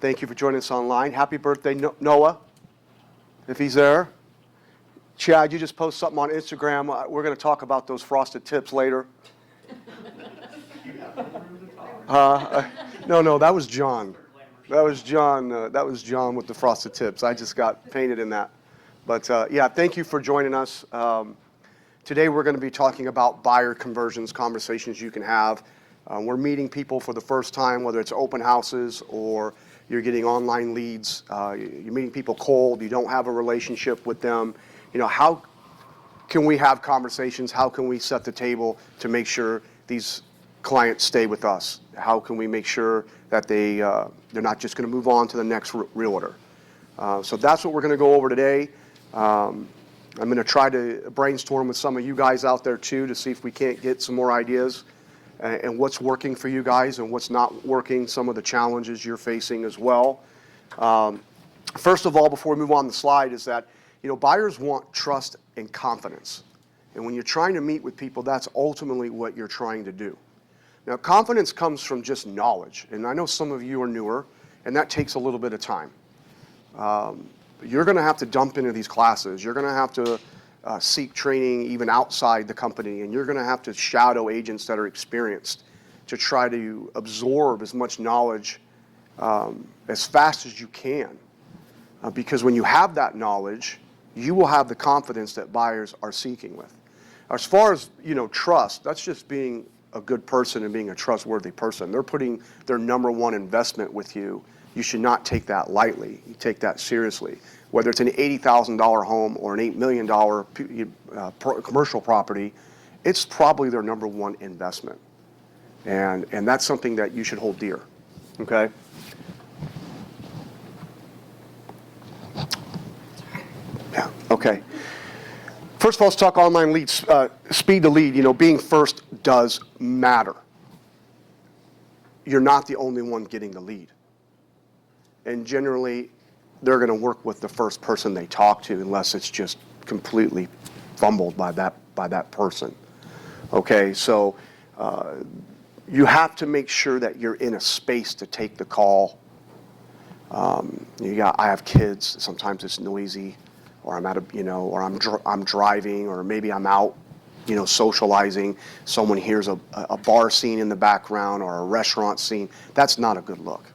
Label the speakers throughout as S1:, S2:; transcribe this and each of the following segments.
S1: Thank you for joining us online. Happy birthday, Noah, if he's there. Chad, you just posted something on Instagram. We're going to talk about those frosted tips later. No, that was John. That was John with the frosted tips. I just got painted in that. But yeah, thank you for joining us. Today we're going to be talking about buyer conversions, conversations you can have. We're meeting people for the first time, whether it's open houses or you're getting online leads. You're meeting people cold. You don't have a relationship with them. You know, how can we have conversations? How can we set the table to make sure these clients stay with us? How can we make sure that they're not just going to move on to the next realtor? So that's what we're going to go over today. I'm going to try to brainstorm with some of you guys out there too to see if we can't get some more ideas and what's working for you guys and what's not working, some of the challenges you're facing as well. First of all, before we move on the slide, is that buyers want trust and confidence. And when you're trying to meet with people, that's ultimately what you're trying to do. Now, confidence comes from just knowledge. And I know some of you are newer, and that takes a little bit of time. You're going to have to dump into these classes. You're going to have to seek training even outside the company, and you're going to have to shadow agents that are experienced to try to absorb as much knowledge as fast as you can. Because when you have that knowledge, you will have the confidence that buyers are seeking with. As far as trust, that's just being a good person and being a trustworthy person. They're putting their number one investment with you. You should not take that lightly. You take that seriously. Whether it's an $80,000 home or an $8 million commercial property, it's probably their number one investment. And that's something that you should hold dear, okay? Yeah, okay. First of all, let's talk online leads. Speed to lead, being first does matter. You're not the only one getting the lead. And generally, they're going to work with the first person they talk to unless it's just completely fumbled by that person. Okay, so you have to make sure that you're in a space to take the call. I have kids. Sometimes it's noisy, or I'm or I'm driving, or maybe I'm out, socializing. Someone hears a bar scene in the background or a restaurant scene. That's not a good look.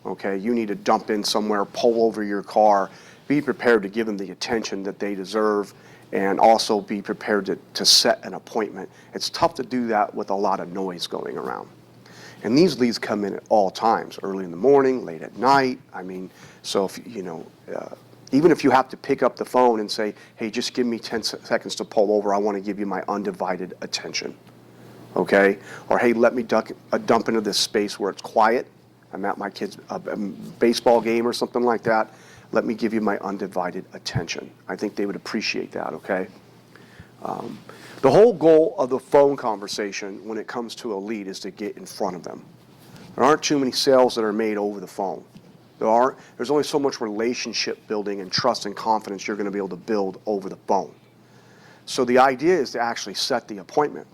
S1: Okay, you need to dump in somewhere, pull over your car, be prepared to give them the attention that they deserve, and also be prepared to set an appointment. It's tough to do that with a lot of noise going around. And these leads come in at all times, early in the morning, late at night. So if even if you have to pick up the phone and say, hey, just give me 10 seconds to pull over, I want to give you my undivided attention. Okay? Or hey, let me dump into this space where it's quiet. I'm at my kid's baseball game or something like that. Let me give you my undivided attention. I think they would appreciate that, okay? The whole goal of the phone conversation when it comes to a lead is to get in front of them. There aren't too many sales that are made over the phone. There's only so much relationship building and trust and confidence you're going to be able to build over the phone. So the idea is to actually set the appointment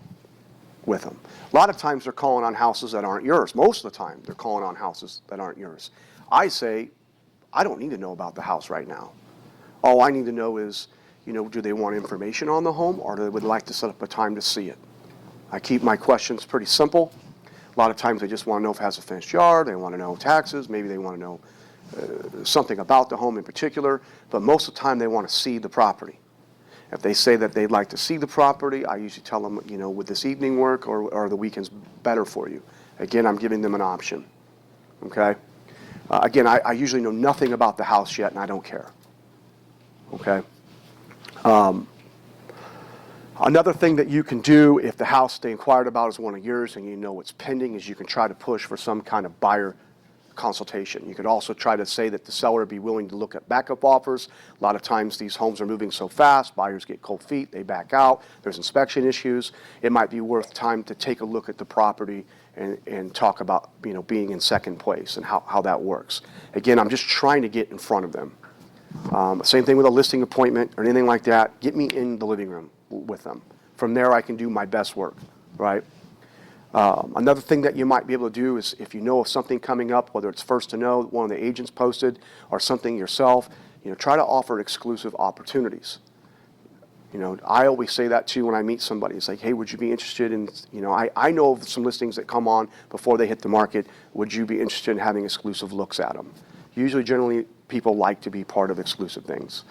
S1: with them. A lot of times they're calling on houses that aren't yours. Most of the time they're calling on houses that aren't yours. I say, I don't need to know about the house right now. All I need to know is, do they want information on the home, or do they would like to set up a time to see it? I keep my questions pretty simple. A lot of times they just want to know if it has a fenced yard, they want to know taxes, maybe they want to know something about the home in particular, but most of the time they want to see the property. If they say that they'd like to see the property, I usually tell them, would this evening work or the weekend's better for you? Again, I'm giving them an option, okay? Again, I usually know nothing about the house yet, and I don't care, okay? Another thing that you can do if the house they inquired about is one of yours and it's pending is you can try to push for some kind of buyer consultation. You could also try to say that the seller be willing to look at backup offers. A lot of times these homes are moving so fast, buyers get cold feet, they back out, there's inspection issues. It might be worth time to take a look at the property and talk about being in second place and how that works. Again, I'm just trying to get in front of them. Same thing with a listing appointment or anything like that. Get me in the living room with them. From there I can do my best work, right? Another thing that you might be able to do is if you know of something coming up, whether it's first to know, one of the agents posted, or something yourself, try to offer exclusive opportunities. I always say that too when I meet somebody. It's like, hey, would you be interested in, I know of some listings that come on before they hit the market. Would you be interested in having exclusive looks at them? Usually, generally, people like to be part of exclusive things.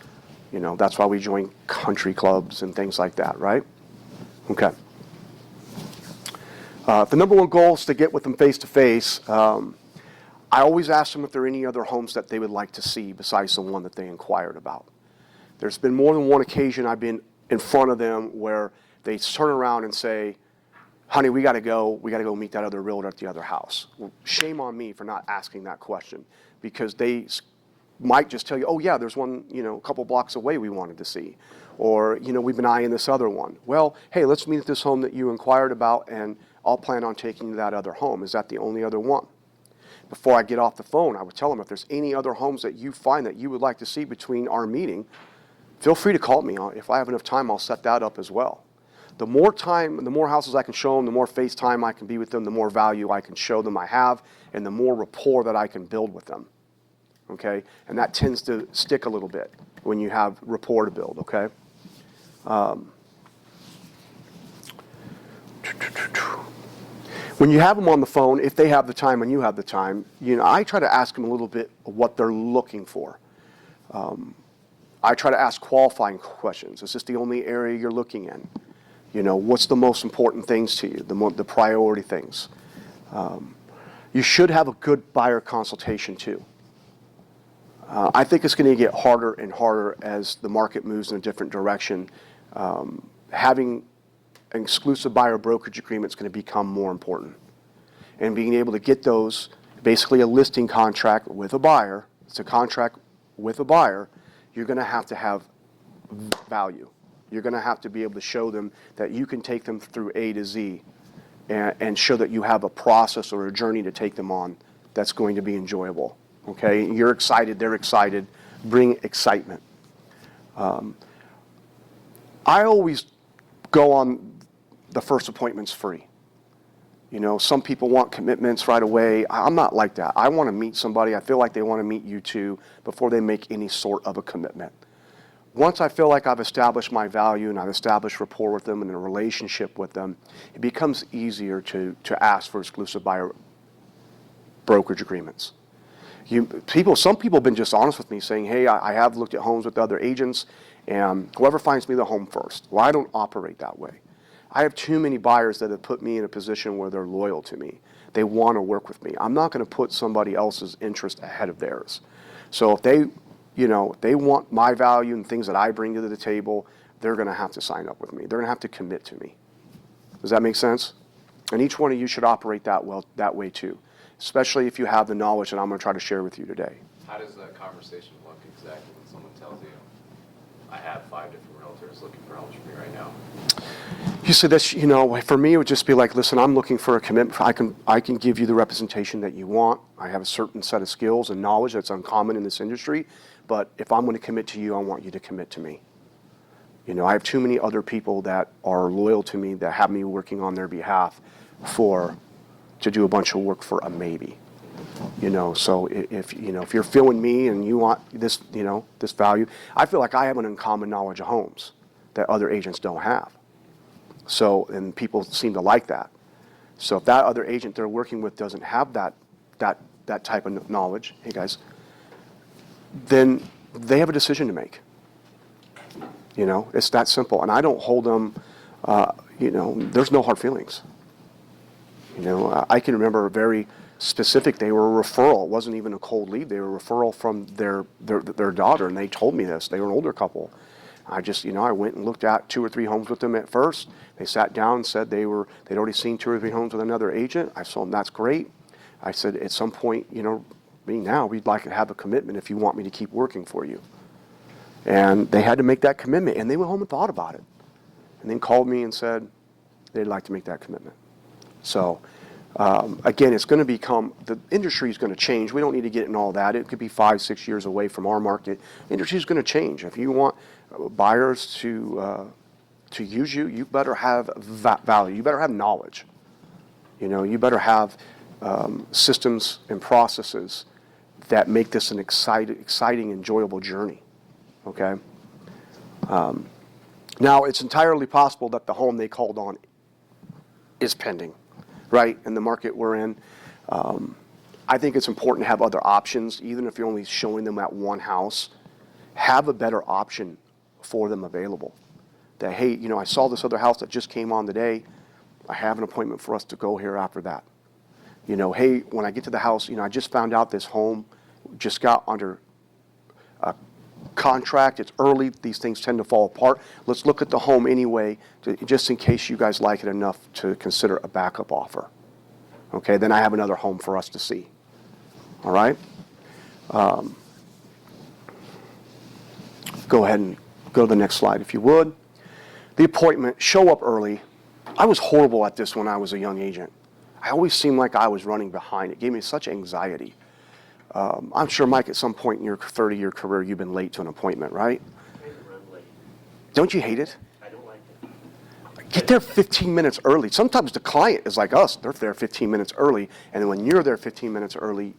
S1: That's why we join country clubs and things like that, right? Okay. The number one goal is to get with them face to face. I always ask them if there are any other homes that they would like to see besides the one that they inquired about. There's been more than one occasion I've been in front of them where they turn around and say, honey, we got to go meet that other realtor at the other house. Well, shame on me for not asking that question, because they might just tell you, oh yeah, there's one, a couple blocks away we wanted to see. Or, we've been eyeing this other one. Well, hey, let's meet at this home that you inquired about, and I'll plan on taking you to that other home. Is that the only other one? Before I get off the phone, I would tell them if there's any other homes that you find that you would like to see between our meeting, feel free to call me. If I have enough time, I'll set that up as well. The more time, the more houses I can show them, the more face time I can be with them, the more value I can show them I have, and the more rapport that I can build with them. Okay? And that tends to stick a little bit when you have rapport to build, okay? When you have them on the phone, if they have the time and you have the time, I try to ask them a little bit of what they're looking for. I try to ask qualifying questions. Is this the only area you're looking in? What's the most important things to you, the priority things? You should have a good buyer consultation too. I think it's going to get harder and harder as the market moves in a different direction. Having an exclusive buyer brokerage agreement is going to become more important. And being able to get those, basically a listing contract with a buyer, it's a contract with a buyer, you're going to have value. You're going to have to be able to show them that you can take them through A to Z and show that you have a process or a journey to take them on that's going to be enjoyable. Okay? You're excited, they're excited. Bring excitement. I always go on the first appointments free. Some people want commitments right away. I'm not like that. I want to meet somebody. I feel like they want to meet you too before they make any sort of a commitment. Once I feel like I've established my value and I've established rapport with them and a relationship with them, it becomes easier to ask for exclusive buyer brokerage agreements. Some people have been just honest with me saying, hey, I have looked at homes with other agents, and whoever finds me the home first. Well, I don't operate that way. I have too many buyers that have put me in a position where they're loyal to me. They want to work with me. I'm not going to put somebody else's interest ahead of theirs. So if they want my value and things that I bring to the table, they're going to have to sign up with me. They're going to have to commit to me. Does that make sense? And each one of you should operate that way too, especially if you have the knowledge that I'm going to try to share with you today.
S2: How does that conversation look exactly when someone tells you, I have 5 different realtors looking for homes for me right now?
S1: You said that's, for me, it would just be like, listen, I'm looking for a commitment. I can give you the representation that you want. I have a certain set of skills and knowledge that's uncommon in this industry. But if I'm going to commit to you, I want you to commit to me. I have too many other people that are loyal to me that have me working on their behalf to do a bunch of work for a maybe. So if you're feeling me and you want this, this value, I feel like I have an uncommon knowledge of homes that other agents don't have. So, and people seem to like that. So if that other agent they're working with doesn't have that type of knowledge, hey guys, then they have a decision to make. It's that simple. And I don't hold them, there's no hard feelings. I can remember a very specific, they were a referral. It wasn't even a cold lead. They were a referral from their daughter, and they told me this. They were an older couple. I went and looked at 2 or 3 homes with them at first. They sat down and said they'd already seen 2 or 3 homes with another agent. I told them, that's great. I said, at some point, now we'd like to have a commitment if you want me to keep working for you. And they had to make that commitment, and they went home and thought about it. And then called me and said they'd like to make that commitment. So, again, it's going to become, the industry is going to change. We don't need to get in all that. It could be 5-6 years away from our market. The industry is going to change. If you want buyers to use you, you better have value. You better have knowledge. You better have systems and processes that make this an exciting, enjoyable journey, okay? Now, it's entirely possible that the home they called on is pending, right, in the market we're in. I think it's important to have other options, even if you're only showing them that one house. Have a better option for them available. That, hey, I saw this other house that just came on today. I have an appointment for us to go here after that. Hey, when I get to the house, I just found out this home just got under contract. It's early. These things tend to fall apart. Let's look at the home anyway, just in case you guys like it enough to consider a backup offer. Okay, then I have another home for us to see. All right? Go ahead and go to the next slide, if you would. The appointment, show up early. I was horrible at this when I was a young agent. I always seemed like I was running behind. It gave me such anxiety. I'm sure, Mike, at some point in your 30-year career, you've been late to an appointment, right?
S3: I run late.
S1: Don't you hate it?
S3: I don't like it.
S1: Get there 15 minutes early. Sometimes the client is like us. They're there 15 minutes early, and then when you're there 15 minutes early,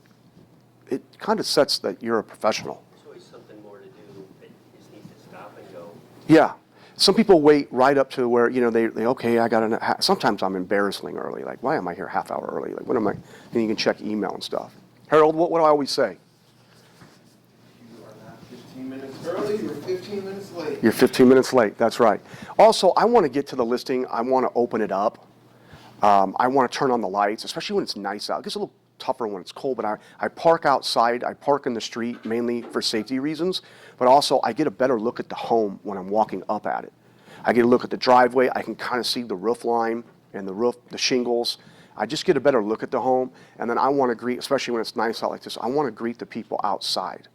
S1: it kind of sets that you're a professional.
S3: There's always something more to do. It just needs to stop and go.
S1: Yeah. Some people wait right up to where, they okay, I got sometimes I'm embarrassingly early. Like, why am I here half hour early? Like, what am I? And you can check email and stuff. Harold, what do I always say?
S4: You are not 15 minutes early, you're 15 minutes late.
S1: You're 15 minutes late, that's right. Also, I want to get to the listing. I want to open it up. I want to turn on the lights, especially when it's nice out. It gets a little tougher when it's cold, but I park outside. I park in the street mainly for safety reasons, but also I get a better look at the home when I'm walking up at it. I get a look at the driveway. I can kind of see the roof line and the shingles. I just get a better look at the home, and then I want to greet, especially when it's nice out like this, I want to greet the people outside.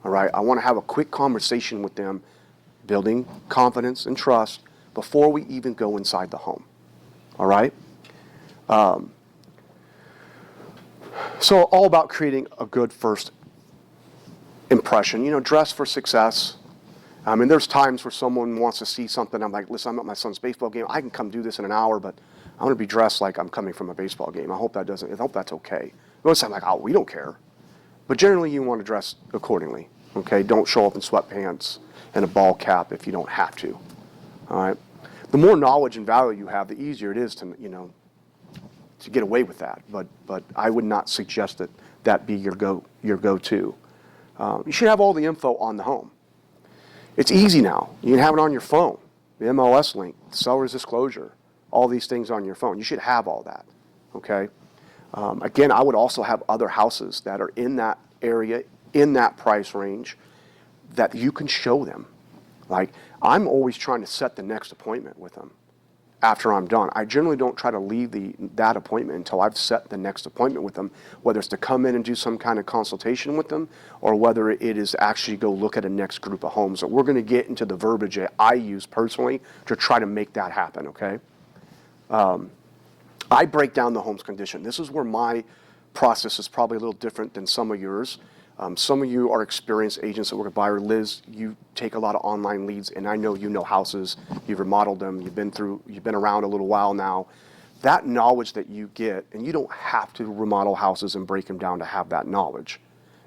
S1: All right? I want to have a quick conversation with them, building confidence and trust before we even go inside the home. All right? So all about creating a good first impression. Dress for success. I mean, there's times where someone wants to see something. I'm like, listen, I'm at my son's baseball game. I can come do this in an hour, but I want to be dressed like I'm coming from a baseball game. I hope that's okay. Most I'm like, oh, we don't care. But generally, you want to dress accordingly. Okay, don't show up in sweatpants and a ball cap if you don't have to. All right. The more knowledge and value you have, the easier it is to to get away with that. But I would not suggest that be your go-to. You should have all the info on the home. It's easy now. You can have it on your phone. The MLS link, seller's disclosure, all these things on your phone. You should have all that. Okay. Again, I would also have other houses that are in that area, in that price range, that you can show them. Like, I'm always trying to set the next appointment with them after I'm done. I generally don't try to leave that appointment until I've set the next appointment with them, whether it's to come in and do some kind of consultation with them, or whether it is actually go look at a next group of homes. So we're going to get into the verbiage that I use personally to try to make that happen, okay? I break down the home's condition. This is where my process is probably a little different than some of yours. Some of you are experienced agents that work at buyer. Liz, you take a lot of online leads, and I know you know houses. You've remodeled them. You've been around a little while now. That knowledge that you get, and you don't have to remodel houses and break them down to have that knowledge.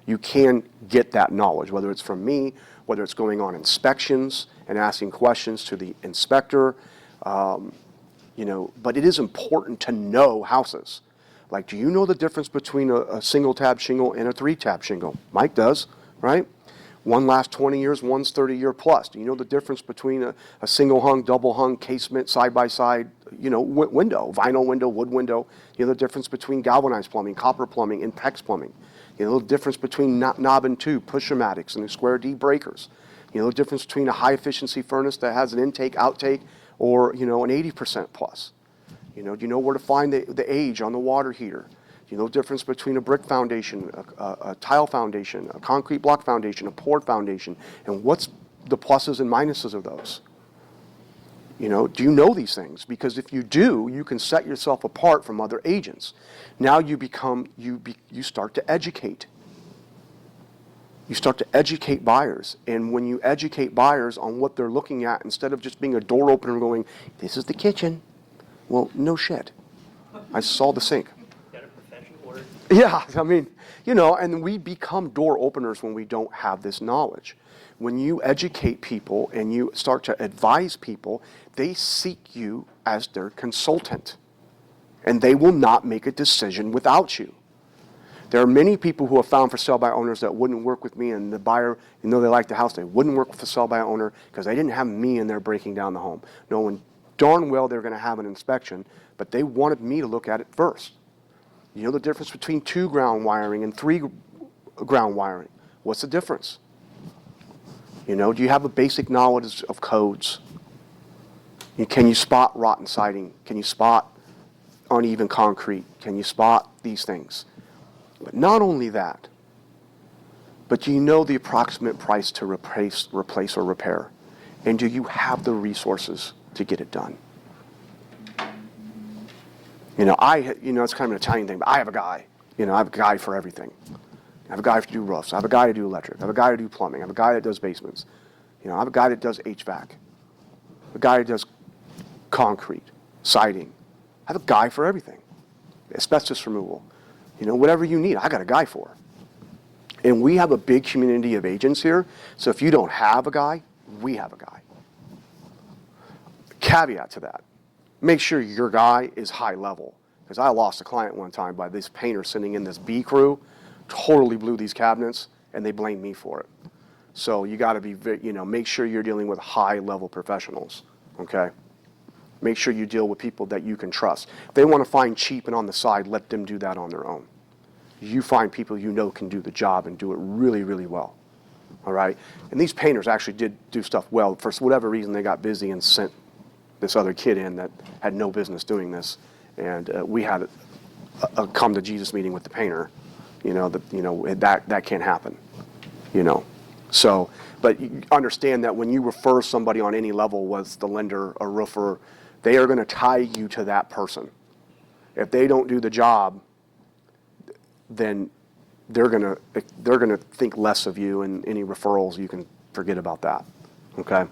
S1: You can get that knowledge, whether it's from me, whether it's going on inspections and asking questions to the inspector. But it is important to know houses. Like, do you know the difference between a single tab shingle and a 3-tab shingle? Mike does, right? One lasts 20 years, one's 30-year plus. Do you know the difference between a single hung, double hung, casement, side-by-side, window, vinyl window, wood window? You know the difference between galvanized plumbing, copper plumbing, and PEX plumbing? You know the difference between knob and tube, push-o-matics, and square D breakers? You know the difference between a high-efficiency furnace that has an intake, outtake, or, an 80% plus? Do you know where to find the age on the water heater? Do you know the difference between a brick foundation, a tile foundation, a concrete block foundation, a poured foundation, and what's the pluses and minuses of those? Do you know these things? Because if you do, you can set yourself apart from other agents. Now you start to educate. You start to educate buyers. And when you educate buyers on what they're looking at, instead of just being a door opener and going, this is the kitchen. Well, no shit. I saw the sink.
S3: Got a professional word?
S1: Yeah, I mean, and we become door openers when we don't have this knowledge. When you educate people and you start to advise people, they seek you as their consultant. And they will not make a decision without you. There are many people who have found for sale by owners that wouldn't work with me, and the buyer, they like the house, they wouldn't work with the sell by owner because they didn't have me in there breaking down the home, knowing darn well they're going to have an inspection, but they wanted me to look at it first. You know the difference between 2 ground wiring and 3 ground wiring? What's the difference? Do you have a basic knowledge of codes? Can you spot rotten siding? Can you spot uneven concrete? Can you spot these things? But not only that, but do you know the approximate price to replace or repair? And do you have the resources to get it done? It's kind of an Italian thing, but I have a guy. I have a guy for everything. I have a guy to do roofs. I have a guy to do electric. I have a guy to do plumbing. I have a guy that does basements. I have a guy that does HVAC. A guy that does concrete, siding. I have a guy for everything. Asbestos removal. Whatever you need, I got a guy for. And we have a big community of agents here, so if you don't have a guy, we have a guy. Caveat to that, make sure your guy is high level. Because I lost a client one time by this painter sitting in this B crew, totally blew these cabinets, and they blamed me for it. So you got to be, make sure you're dealing with high level professionals, okay? Make sure you deal with people that you can trust. If they want to find cheap and on the side, let them do that on their own. You find people can do the job and do it really, really well. All right? And these painters actually did do stuff well. For whatever reason, they got busy and sent this other kid in that had no business doing this. And we had a come to Jesus meeting with the painter. That can't happen. So, but you understand that when you refer somebody on any level, was the lender, a roofer, they are going to tie you to that person. If they don't do the job, then they're going to think less of you, and any referrals, you can forget about that. Okay.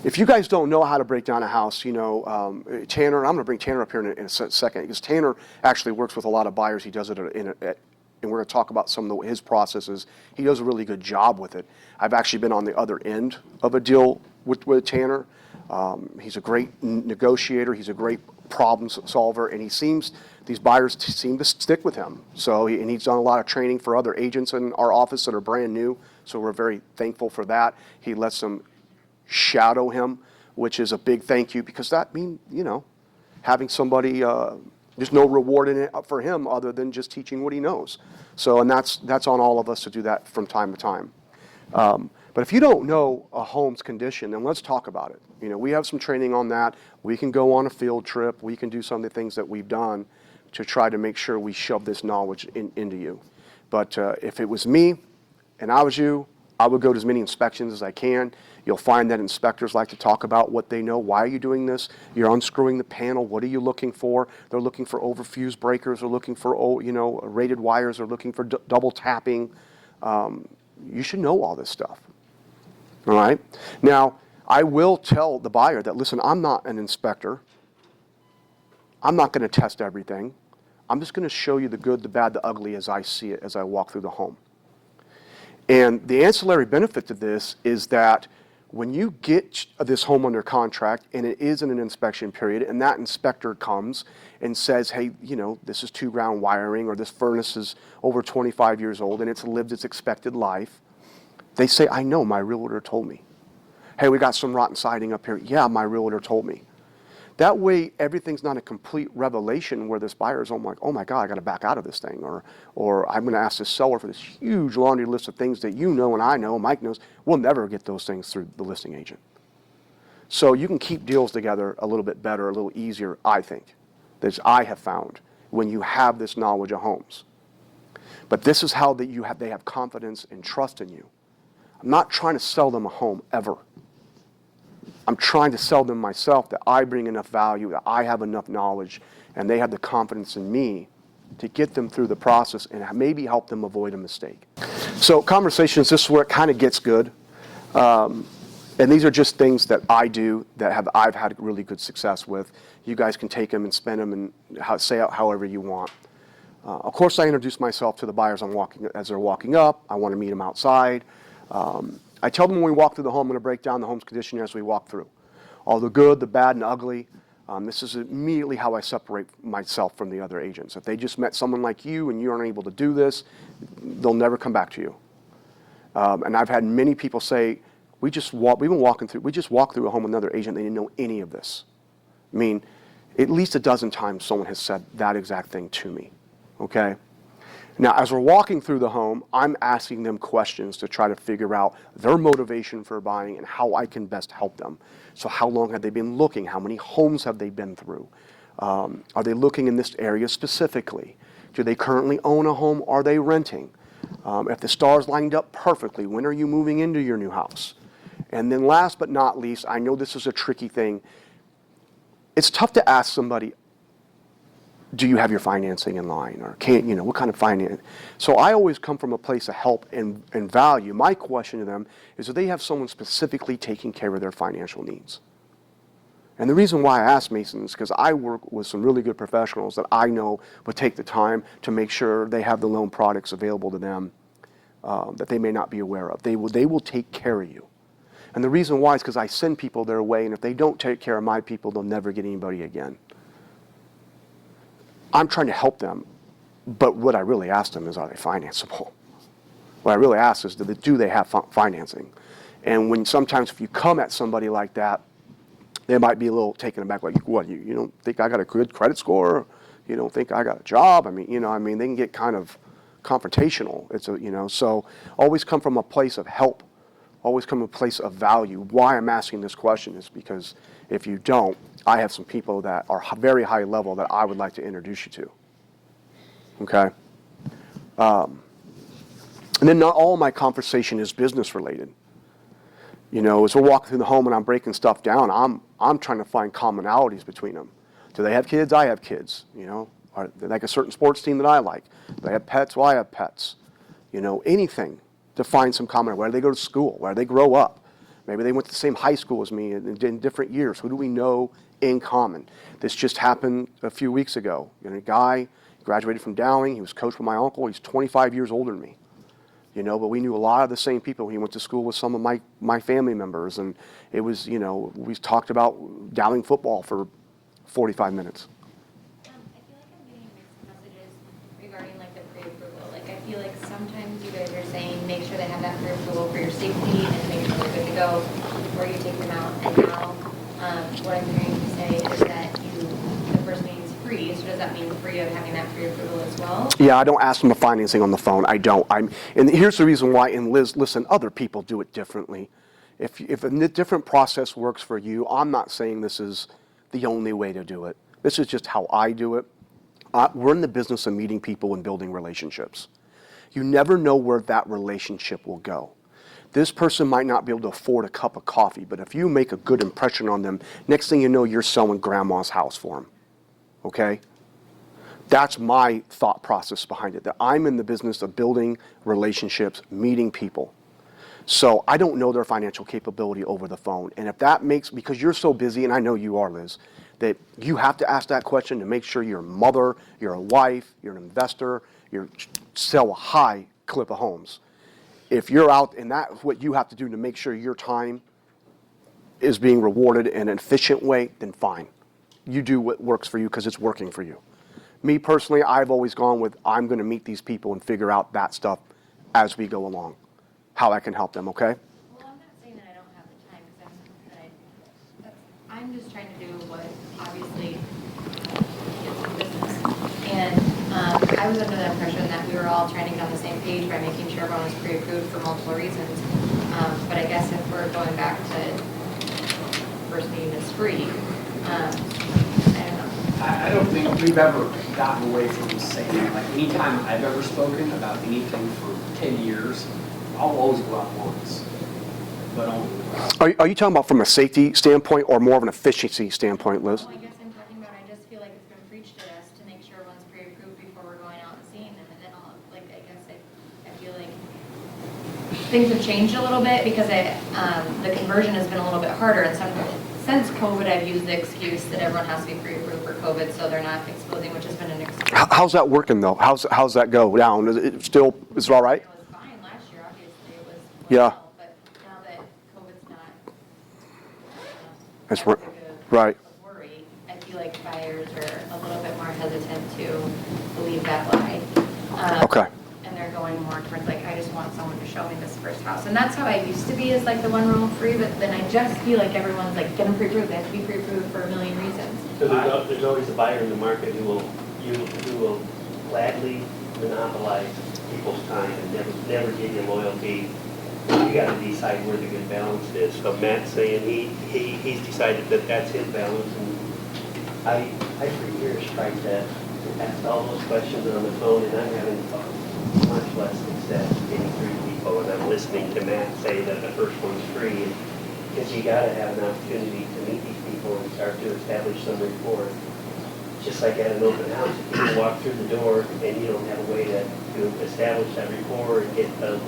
S1: If you guys don't know how to break down a house, Tanner, I'm going to bring Tanner up here in a second, because Tanner actually works with a lot of buyers. He does it and we're going to talk about some of his processes. He does a really good job with it. I've actually been on the other end of a deal with Tanner. He's a great negotiator. He's a great problem solver, and these buyers seem to stick with him. So, and he's done a lot of training for other agents in our office that are brand new. So we're very thankful for that. He lets them shadow him, which is a big thank you, because that means, having somebody, there's no reward in it for him other than just teaching what he knows. So, and that's on all of us to do that from time to time. But if you don't know a home's condition, then let's talk about it. We have some training on that. We can go on a field trip. We can do some of the things that we've done to try to make sure we shove this knowledge into you. But if it was me and I was you, I would go to as many inspections as I can. You'll find that inspectors like to talk about what they know. Why are you doing this? You're unscrewing the panel. What are you looking for? They're looking for overfused breakers. They're looking for rated wires. They're looking for double tapping. You should know all this stuff. All right? Now, I will tell the buyer that, listen, I'm not an inspector. I'm not going to test everything. I'm just going to show you the good, the bad, the ugly as I see it as I walk through the home. And the ancillary benefit to this is that when you get this home under contract and it is in an inspection period, and that inspector comes and says, hey, this is 2 ground wiring, or this furnace is over 25 years old and it's lived its expected life, they say, I know, my realtor told me. Hey, we got some rotten siding up here. Yeah, my realtor told me. That way, everything's not a complete revelation where this buyer's like, oh my God, I got to back out of this thing. Or I'm going to ask this seller for this huge laundry list of things that and I know, Mike knows. We'll never get those things through the listing agent. So you can keep deals together a little bit better, a little easier, I think, that I have found when you have this knowledge of homes. But this is how they have confidence and trust in you. I'm not trying to sell them a home ever. I'm trying to sell them myself, that I bring enough value, that I have enough knowledge, and they have the confidence in me to get them through the process and maybe help them avoid a mistake. So conversations, this is where it kind of gets good. And these are just things that I do that I've had really good success with. You guys can take them and spend them and say it however you want. Of course, I introduce myself to the buyers as they're walking up. I want to meet them outside. I tell them when we walk through the home, I'm going to break down the home's condition as we walk through. All the good, the bad, and ugly. This is immediately how I separate myself from the other agents. If they just met someone like you and you aren't able to do this, they'll never come back to you. And I've had many people say, we just walked through a home with another agent, they didn't know any of this. I mean, at least a dozen times someone has said that exact thing to me, okay? Now, as we're walking through the home, I'm asking them questions to try to figure out their motivation for buying and how I can best help them. So how long have they been looking? How many homes have they been through? Are they looking in this area specifically? Do they currently own a home? Are they renting? If the stars lined up perfectly, when are you moving into your new house? And then last but not least, I know this is a tricky thing. It's tough to ask somebody, do you have your financing in line? Or what kind of finance? So I always come from a place of help and value. My question to them is, do they have someone specifically taking care of their financial needs? And the reason why I ask Mason is because I work with some really good professionals that I know would take the time to make sure they have the loan products available to them that they may not be aware of. They will take care of you. And the reason why is because I send people their way, and if they don't take care of my people, they'll never get anybody again. I'm trying to help them, but what I really ask them is, are they financeable? What I really ask is, do they have financing? And sometimes if you come at somebody like that, they might be a little taken aback, like, what, you don't think I got a good credit score? You don't think I got a job? I mean, they can get kind of confrontational. So always come from a place of help. Always come from a place of value. Why I'm asking this question is because if you don't, I have some people that are very high level that I would like to introduce you to. Okay? And then not all my conversation is business related. As we're walking through the home and I'm breaking stuff down, I'm trying to find commonalities between them. Do they have kids? I have kids. Are they like a certain sports team that I like? Do they have pets? Well, I have pets. Anything to find some common. Where do they go to school? Where do they grow up? Maybe they went to the same high school as me in different years. Who do we know in common? This just happened a few weeks ago. A guy graduated from Dowling. He was coached by my uncle. He's 25 years older than me. But we knew a lot of the same people. He went to school with some of my family members, and it was, we talked about Dowling football for 45 minutes.
S5: I feel like I'm getting mixed messages regarding the pre-approval. I feel like sometimes you guys are saying make sure they have that pre-approval for your safety and to make sure they're good to go before you take them out. And now what I'm hearing you say is that the first meeting is free. So does that mean free of having that pre-approval as well?
S1: Yeah, I don't ask them for financing on the phone. I don't. And here's the reason why. And Liz, listen, other people do it differently. If a different process works for you, I'm not saying this is the only way to do it. This is just how I do it. We're in the business of meeting people and building relationships. You never know where that relationship will go. This person might not be able to afford a cup of coffee, but if you make a good impression on them, next thing you know, you're selling grandma's house for them. Okay? That's my thought process behind it, that I'm in the business of building relationships, meeting people. So I don't know their financial capability over the phone. And if that because you're so busy, and I know you are, Liz, that you have to ask that question to make sure you're a mother, you're a wife, you're an investor, you sell a high clip of homes. If you're out, and that's what you have to do to make sure your time is being rewarded in an efficient way, then fine. You do what works for you because it's working for you. Me personally, I've always gone with, I'm going to meet these people and figure out that stuff as we go along, how I can help them, okay?
S5: Well, I'm not saying that I don't have the time because I'm just trying to do what obviously is the business. And I was under the impression that we were all trying to get on the same page by making sure everyone was pre-approved for multiple reasons. But I guess if we're going back to first meeting is free, I don't know.
S6: I don't think we've ever gotten away from saying, anytime I've ever spoken about anything for 10 years, I'll always go out once, but only once.
S1: Are you talking about from a safety standpoint or more of an efficiency standpoint, Liz?
S5: Well, I guess I'm talking about, I just feel like it's been preached at us to make sure everyone's pre-approved before we're going out and seeing them, and then I feel like things have changed a little bit because the conversion has been a little bit harder. And since COVID, I've used the excuse that everyone has to be pre-approved for COVID, so they're not exposing, which has been an excuse.
S1: How's that working though? How's that go down? Is it all right?
S5: It was fine last year, obviously, it was
S1: Yeah.
S5: well, but now that COVID's not
S1: That's
S5: as
S1: right.
S5: big
S1: Right.
S5: a worry, I feel like buyers are a little bit more hesitant to believe that lie.
S1: Okay.
S5: And they're going more towards like, I just want someone to show me this first house. And that's how I used to be, is like the one room free, but then I just feel like everyone's like, get them pre-approved, they have to be pre-approved for a million reasons.
S3: So there's always a buyer in the market who will gladly monopolize people's time and never give you loyalty. You gotta decide where the good balance is. So Matt's saying he's decided that that's his balance, and I for years tried to ask all those questions on the phone, and I'm having much less success getting through to people, and I'm listening to Matt say that the first one's free, because you gotta have an opportunity to meet these people and start to establish some rapport. Just like at an open house, if people walk through the door and you don't have a way to establish that rapport and get the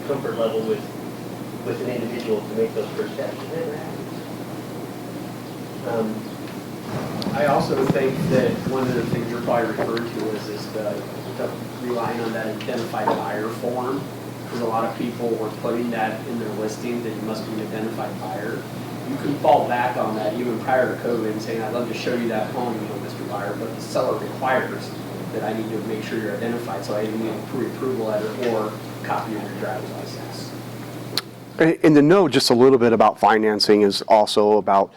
S3: comfort level with an individual to make those first steps, it never happens.
S6: I also think that one of the things you're probably referring to is the relying on that identified buyer form, because a lot of people were putting that in their listing, that you must be an identified buyer. You can fall back on that even prior to COVID and saying, I'd love to show you that home, Mr. Buyer, but the seller requires that I need to make sure you're identified, so I either need a pre-approval letter or a copy of your driver's license.
S1: In the know, just a little bit about financing is also about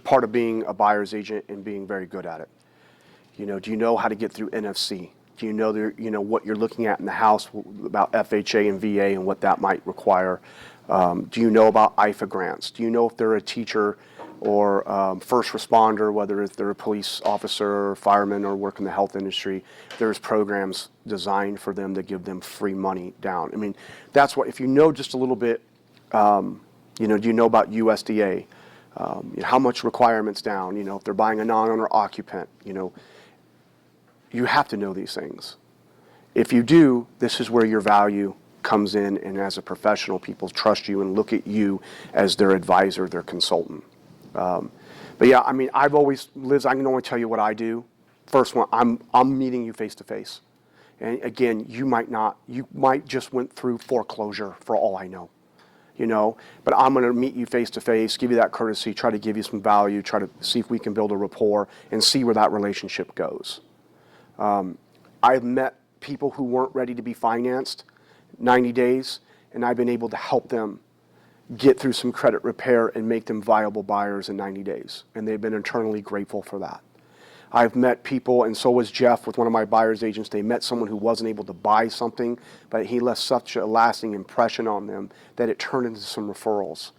S1: part of being a buyer's agent and being very good at it. Do you know how to get through NFC? Do you know what you're looking at in the house about FHA and VA and what that might require? Do you know about IFA grants? Do you know if they're a teacher or first responder, whether if they're a police officer or fireman or work in the health industry? There's programs designed for them to give them free money down. I mean, that's what, if you know just a little bit, do you know about USDA? How much requirements down? If they're buying a non-owner occupant, you have to know these things. If you do, this is where your value comes in, and as a professional, people trust you and look at you as their advisor, their consultant. But yeah, I mean, Liz, I can only tell you what I do. First one, I'm meeting you face to face. And again, you might just went through foreclosure for all I know. But I'm going to meet you face to face, give you that courtesy, try to give you some value, try to see if we can build a rapport and see where that relationship goes. I've met people who weren't ready to be financed 90 days, and I've been able to help them get through some credit repair and make them viable buyers in 90 days. And they've been eternally grateful for that. I've met people, and so was Jeff with one of my buyer's agents. They met someone who wasn't able to buy something, but he left such a lasting impression on them that it turned into some referrals.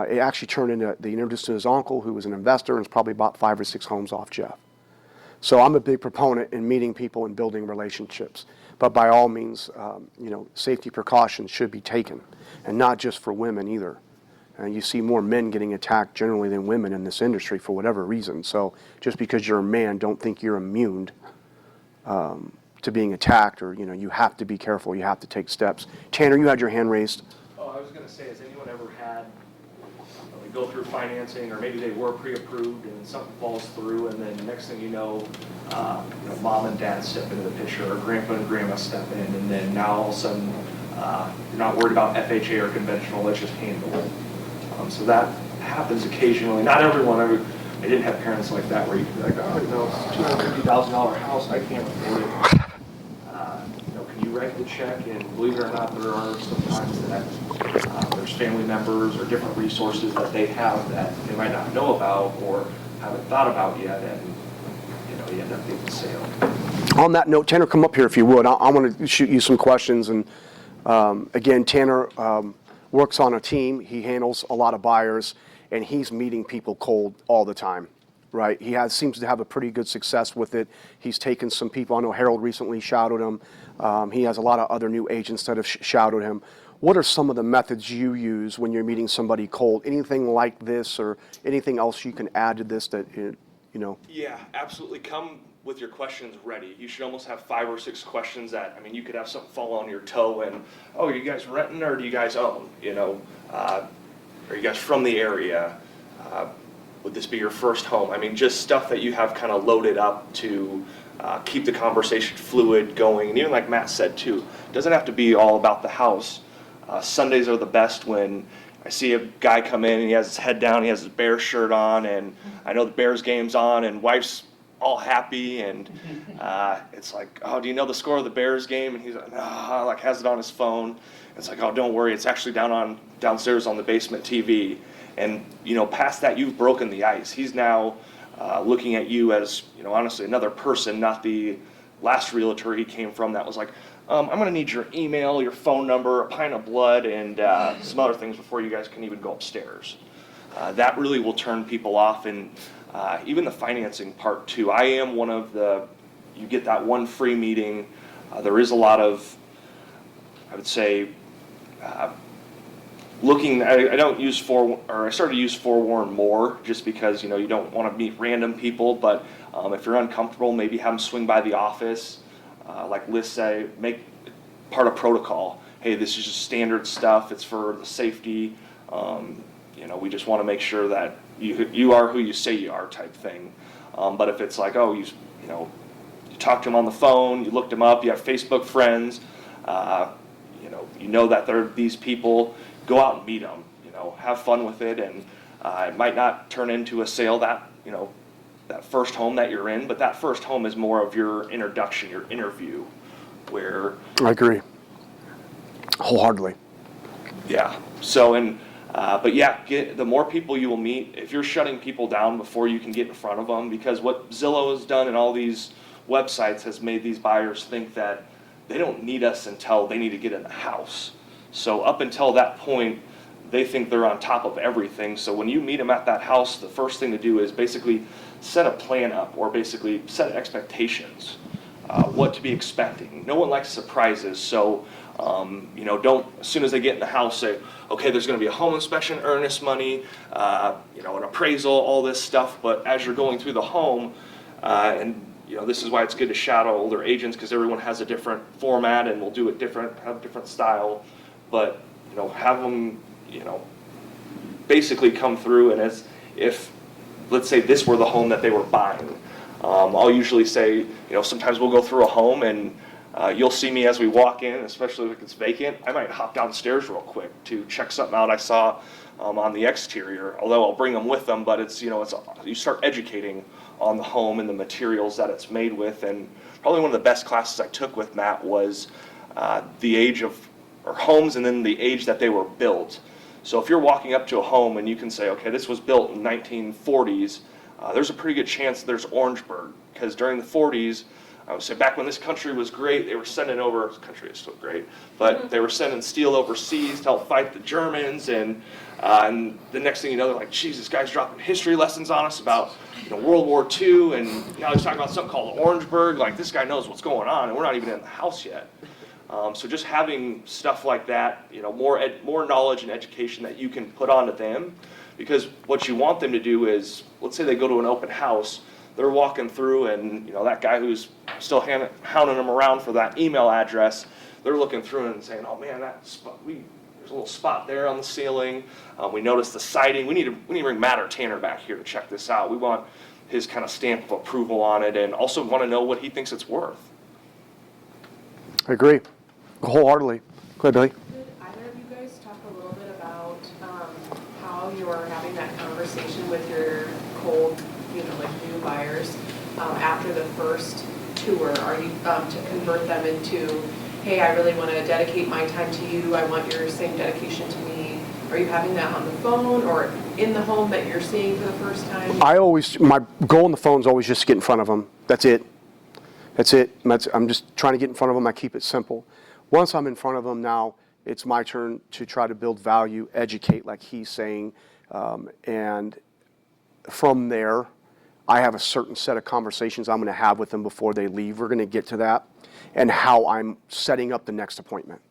S1: It actually turned into, they introduced to his uncle, who was an investor and has probably bought 5 or 6 homes off Jeff. So I'm a big proponent in meeting people and building relationships. But by all means, safety precautions should be taken, and not just for women either. You see more men getting attacked generally than women in this industry for whatever reason. So just because you're a man, don't think you're immune to being attacked, or you have to be careful. You have to take steps. Tanner, you had your hand raised.
S7: Oh, I was going to say, has anyone ever had they go through financing, or maybe they were pre-approved and something falls through, and then next thing you know, mom and dad step into the picture, or grandpa and grandma step in, and then now all of a sudden you're not worried about FHA or conventional, let's just handle it. So that happens occasionally. Not everyone. I didn't have parents like that where you could be like, oh, it's a $250,000 house, I can't afford it. Can you write the check? And believe it or not, there are sometimes that there's family members or different resources that they have that they might not know about or haven't thought about yet, and you end up getting the sale.
S1: On that note, Tanner, come up here if you would. I want to shoot you some questions. And again, Tanner works on a team. He handles a lot of buyers, and he's meeting people cold all the time, right? He seems to have a pretty good success with it. He's taken some people. I know Harold recently shouted him. He has a lot of other new agents that have shouted him. What are some of the methods you use when you're meeting somebody cold? Anything like this, or anything else you can add to this that you know.
S7: Yeah, absolutely. Come with your questions ready. You should almost have 5 or 6 questions that, I mean, you could have something fall on your toe and, oh, are you guys renting or do you guys own? You know, are you guys from the area? Would this be your first home? I mean, just stuff that you have kind of loaded up to keep the conversation fluid going. And even like Matt said too, it doesn't have to be all about the house. Sundays are the best when I see a guy come in and he has his head down, he has his Bears shirt on, and I know the Bears game's on, and wife's all happy, and it's like, oh, do you know the score of the Bears game? And he's like, nah, like has it on his phone. It's like, oh, don't worry, it's actually downstairs on the basement TV. And you know, past that, you've broken the ice. He's now looking at you as, you know, honestly, another person, not the last realtor he came from that was like, I'm going to need your email, your phone number, a pint of blood, and some other things before you guys can even go upstairs. That really will turn people off, and even the financing part too. I am one of the, you get that one free meeting. There is a lot of, I would say, I don't use I started to use forewarn more just because, you know, you don't want to meet random people, but if you're uncomfortable, maybe have them swing by the office. Like Liz say, make part of protocol. Hey, this is just standard stuff. It's for the safety. You know, we just want to make sure that you are who you say you are, type thing. But if it's like, oh, you know, you talked to them on the phone, you looked them up, you have Facebook friends, you know that they're these people. Go out and meet them. You know, have fun with it, and it might not turn into a sale that, you know, that first home that you're in, but that first home is more of your introduction, your interview, where
S1: I agree wholeheartedly.
S7: yeah. So but yeah, the more people you will meet, if you're shutting people down before you can get in front of them, because what Zillow has done and all these websites has made these buyers think that they don't need us until they need to get in the house. So up until that point, they think they're on top of everything. So when you meet them at that house, the first thing to do is basically set a plan up, or basically set expectations, what to be expecting. No one likes surprises, so you know, don't, as soon as they get in the house, say, okay, there's going to be a home inspection, earnest money, you know, an appraisal, all this stuff. But as you're going through the home, and you know, this is why it's good to shadow older agents, because everyone has a different format and will do it different, have different style. But you know, have them, you know, basically come through, and as if, let's say this were the home that they were buying. I'll usually say, you know, sometimes we'll go through a home and you'll see me as we walk in, especially if it's vacant. I might hop downstairs real quick to check something out I saw on the exterior, although I'll bring them with them, but it's, you know, you start educating on the home and the materials that it's made with. And probably one of the best classes I took with Matt was the age of, or homes, and then the age that they were built. So if you're walking up to a home and you can say, okay, this was built in 1940s, there's a pretty good chance there's Orangeburg, because during the 40s, I would say back when this country was great, they were sending over, this country is still great, but they were sending steel overseas to help fight the Germans, and the next thing you know, they're like, geez, this guy's dropping history lessons on us about, you know, World War II, and now he's talking about something called Orangeburg. Like, this guy knows what's going on, and we're not even in the house yet. So just having stuff like that, you know, more knowledge and education that you can put onto them, because what you want them to do is, let's say they go to an open house, they're walking through, and you know, that guy who's still hounding them around for that email address, they're looking through and saying, oh man, that spot, there's a little spot there on the ceiling. We noticed the siding. We need to bring Matt or Tanner back here to check this out. We want his kind of stamp of approval on it, and also want to know what he thinks it's worth.
S1: I agree wholeheartedly. Go ahead, Billy.
S8: Could either of you guys talk a little bit about how you're having that conversation with your cold, you know, like new buyers after the first tour? Are you to convert them into, hey, I really want to dedicate my time to you, I want your same dedication to me? Are you having that on the phone or in the home that you're seeing for the first time?
S1: My goal on the phone is always just to get in front of them. That's it. I'm just trying to get in front of them. I keep it simple. Once I'm in front of them, now it's my turn to try to build value, educate, like he's saying, and from there, I have a certain set of conversations I'm going to have with them before they leave. We're going to get to that, and how I'm setting up the next appointment.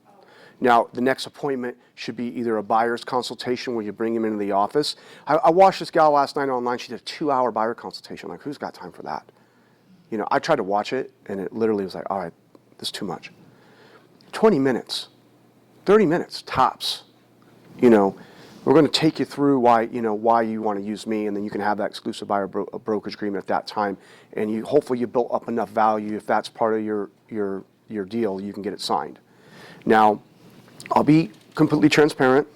S1: Now, the next appointment should be either a buyer's consultation where you bring him into the office. I watched this gal last night online. She did a 2-hour buyer consultation. Like, who's got time for that? You know, I tried to watch it, and it literally was like, all right, this is too much. 20 minutes, 30 minutes, tops. You know, we're going to take you through why you want to use me, and then you can have that exclusive buyer brokerage agreement at that time. And hopefully you built up enough value. If that's part of your deal, you can get it signed. Now, I'll be completely transparent.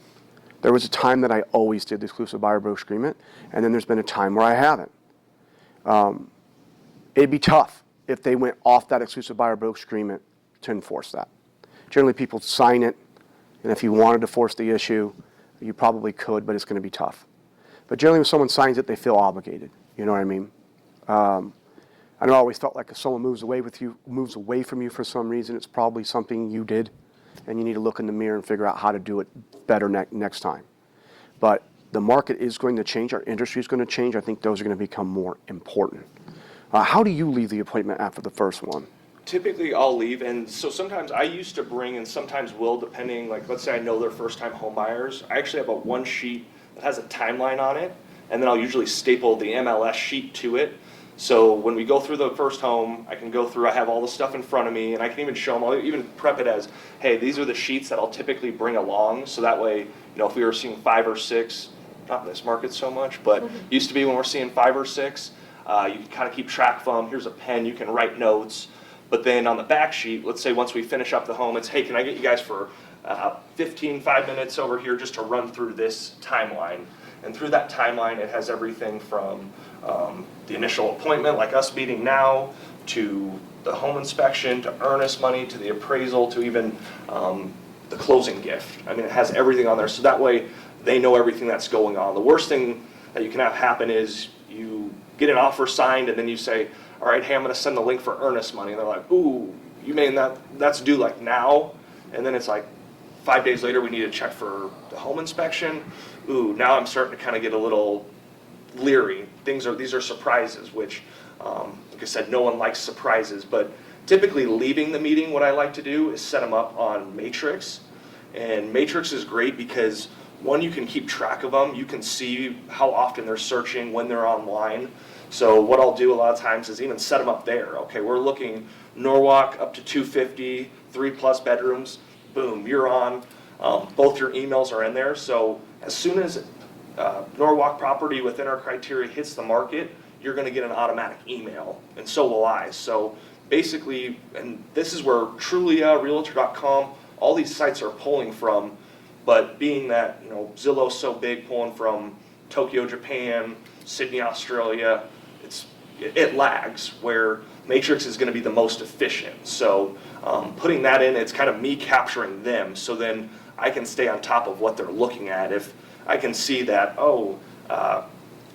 S1: There was a time that I always did the exclusive buyer brokerage agreement, and then there's been a time where I haven't. It'd be tough if they went off that exclusive buyer brokerage agreement to enforce that. Generally, people sign it, and if you wanted to force the issue, you probably could, but it's going to be tough. But generally, when someone signs it, they feel obligated. You know what I mean? I always felt like if someone moves away from you for some reason, it's probably something you did, and you need to look in the mirror and figure out how to do it better next time. But the market is going to change. Our industry is going to change. I think those are going to become more important. How do you leave the appointment after the first one?
S7: Typically, I'll leave, and so sometimes I used to bring, and sometimes will, depending, like, let's say I know they're first-time home buyers. I actually have one sheet that has a timeline on it, and then I'll usually staple the MLS sheet to it. So when we go through the first home, I can go through, I have all the stuff in front of me, and I can even show them, I'll even prep it as, hey, these are the sheets that I'll typically bring along, so that way, if we were seeing 5 or 6, not in this market so much, but used to be when we're seeing 5 or 6, you can kind of keep track of them. Here's a pen, you can write notes. But then on the back sheet, let's say once we finish up the home, it's, hey, can I get you guys for 5 minutes over here just to run through this timeline? And through that timeline, it has everything from the initial appointment, like us meeting now, to the home inspection, to earnest money, to the appraisal, to even the closing gift. I mean, it has everything on there, so that way they know everything that's going on. The worst thing that you can have happen is you get an offer signed, and then you say, all right, hey, I'm going to send the link for earnest money. And they're like, ooh, you mean that's due like now? And then it's like 5 days later, we need a check for the home inspection. Ooh, now I'm starting to kind of get a little leery. These are surprises, which, like I said, no one likes surprises. But typically leaving the meeting, what I like to do is set them up on Matrix. And Matrix is great because, one, you can keep track of them. You can see how often they're searching, when they're online. So what I'll do a lot of times is even set them up there. Okay, we're looking Norwalk up to 250, 3+ bedrooms. Boom, you're on. Both your emails are in there. So as soon as Norwalk property within our criteria hits the market, you're going to get an automatic email, and so will I. So basically, and this is where Trulia, Realtor.com, all these sites are pulling from. But being that Zillow's so big, pulling from Tokyo, Japan, Sydney, Australia, it lags, where Matrix is going to be the most efficient. So putting that in, it's kind of me capturing them, so then I can stay on top of what they're looking at. If I can see that,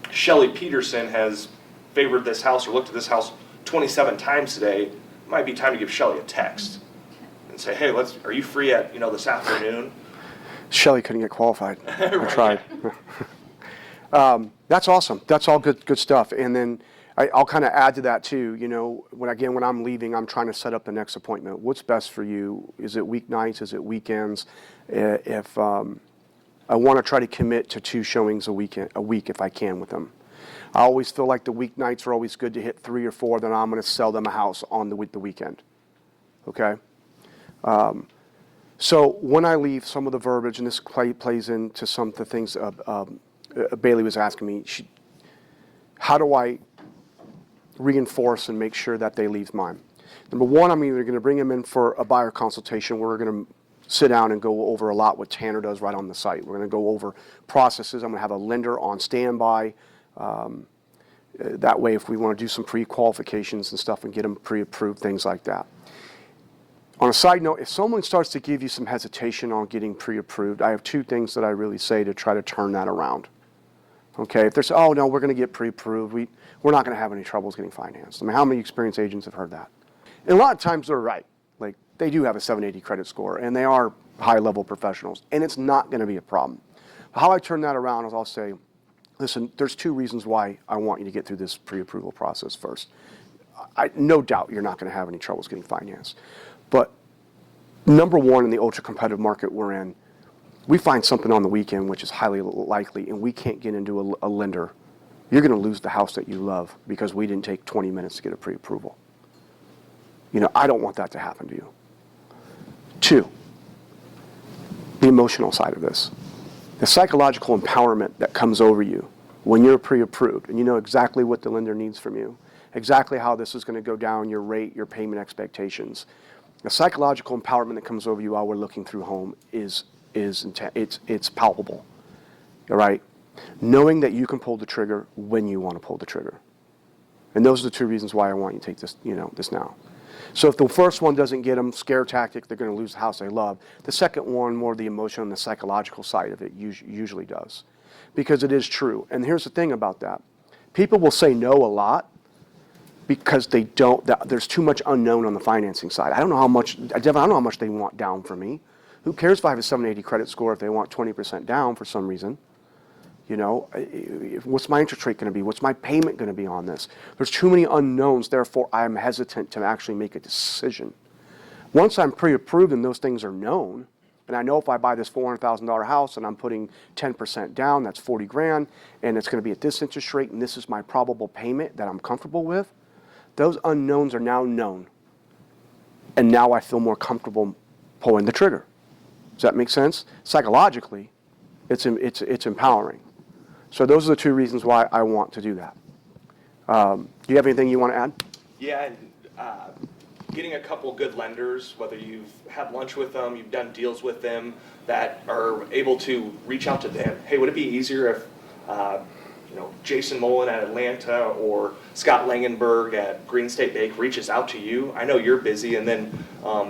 S7: Shelly Peterson has favored this house or looked at this house 27 times today, it might be time to give Shelly a text and say, hey, are you free at this afternoon?
S1: Shelly couldn't get qualified.
S7: Right.
S1: I tried. That's awesome. That's all good stuff. And then I'll kind of add to that too. When I'm leaving, I'm trying to set up the next appointment. What's best for you? Is it weeknights? Is it weekends? If I want to try to commit to 2 showings a week if I can with them. I always feel like the weeknights are always good to hit 3 or 4. Then I'm going to sell them a house on the weekend. Okay. So when I leave, some of the verbiage, and this plays into some of the things Bailey was asking me, how do I reinforce and make sure that they leave mine? Number one, I'm either going to bring them in for a buyer consultation where we're going to sit down and go over a lot what Tanner does right on the site. We're going to go over processes. I'm going to have a lender on standby. That way, if we want to do some pre-qualifications and stuff and get them pre-approved, things like that. On a side note, if someone starts to give you some hesitation on getting pre-approved, I have 2 things that I really say to try to turn that around. Okay, if there's, oh no, we're going to get pre-approved, we're not going to have any troubles getting financed. I mean, how many experienced agents have heard that? And a lot of times they're right. Like, they do have a 780 credit score, and they are high-level professionals, and it's not going to be a problem. How I turn that around is I'll say, listen, there's 2 reasons why I want you to get through this pre-approval process first. No doubt you're not going to have any troubles getting financed. But number one, in the ultra competitive market we're in, we find something on the weekend, which is highly likely, and we can't get into a lender. You're going to lose the house that you love because we didn't take 20 minutes to get a pre-approval. I don't want that to happen to you. Two, the emotional side of this. The psychological empowerment that comes over you when you're pre-approved and you know exactly what the lender needs from you, exactly how this is going to go down, your rate, your payment expectations. The psychological empowerment that comes over you while we're looking through home is it's palpable. All right? Knowing that you can pull the trigger when you want to pull the trigger. And those are the two reasons why I want you to take this, this now. So if the first one doesn't get them, scare tactic, they're going to lose the house they love. The second one, more the emotional and the psychological side of it, usually does. Because it is true. And here's the thing about that. People will say no a lot because there's too much unknown on the financing side. I don't know how much they want down from me. Who cares if I have a 780 credit score if they want 20% down for some reason? What's my interest rate going to be? What's my payment going to be on this? There's too many unknowns, therefore I'm hesitant to actually make a decision. Once I'm pre-approved and those things are known, and I know if I buy this $400,000 house and I'm putting 10% down, that's 40 grand, and it's going to be at this interest rate, and this is my probable payment that I'm comfortable with, those unknowns are now known. And now I feel more comfortable pulling the trigger. Does that make sense? Psychologically, it's empowering. So those are the two reasons why I want to do that. Do you have anything you want to add?
S7: Yeah, and getting a couple good lenders, whether you've had lunch with them, you've done deals with them, that are able to reach out to them. Hey, would it be easier if Jason Mullen at Atlanta or Scott Langenberg at Green State Bank reaches out to you? I know you're busy, and then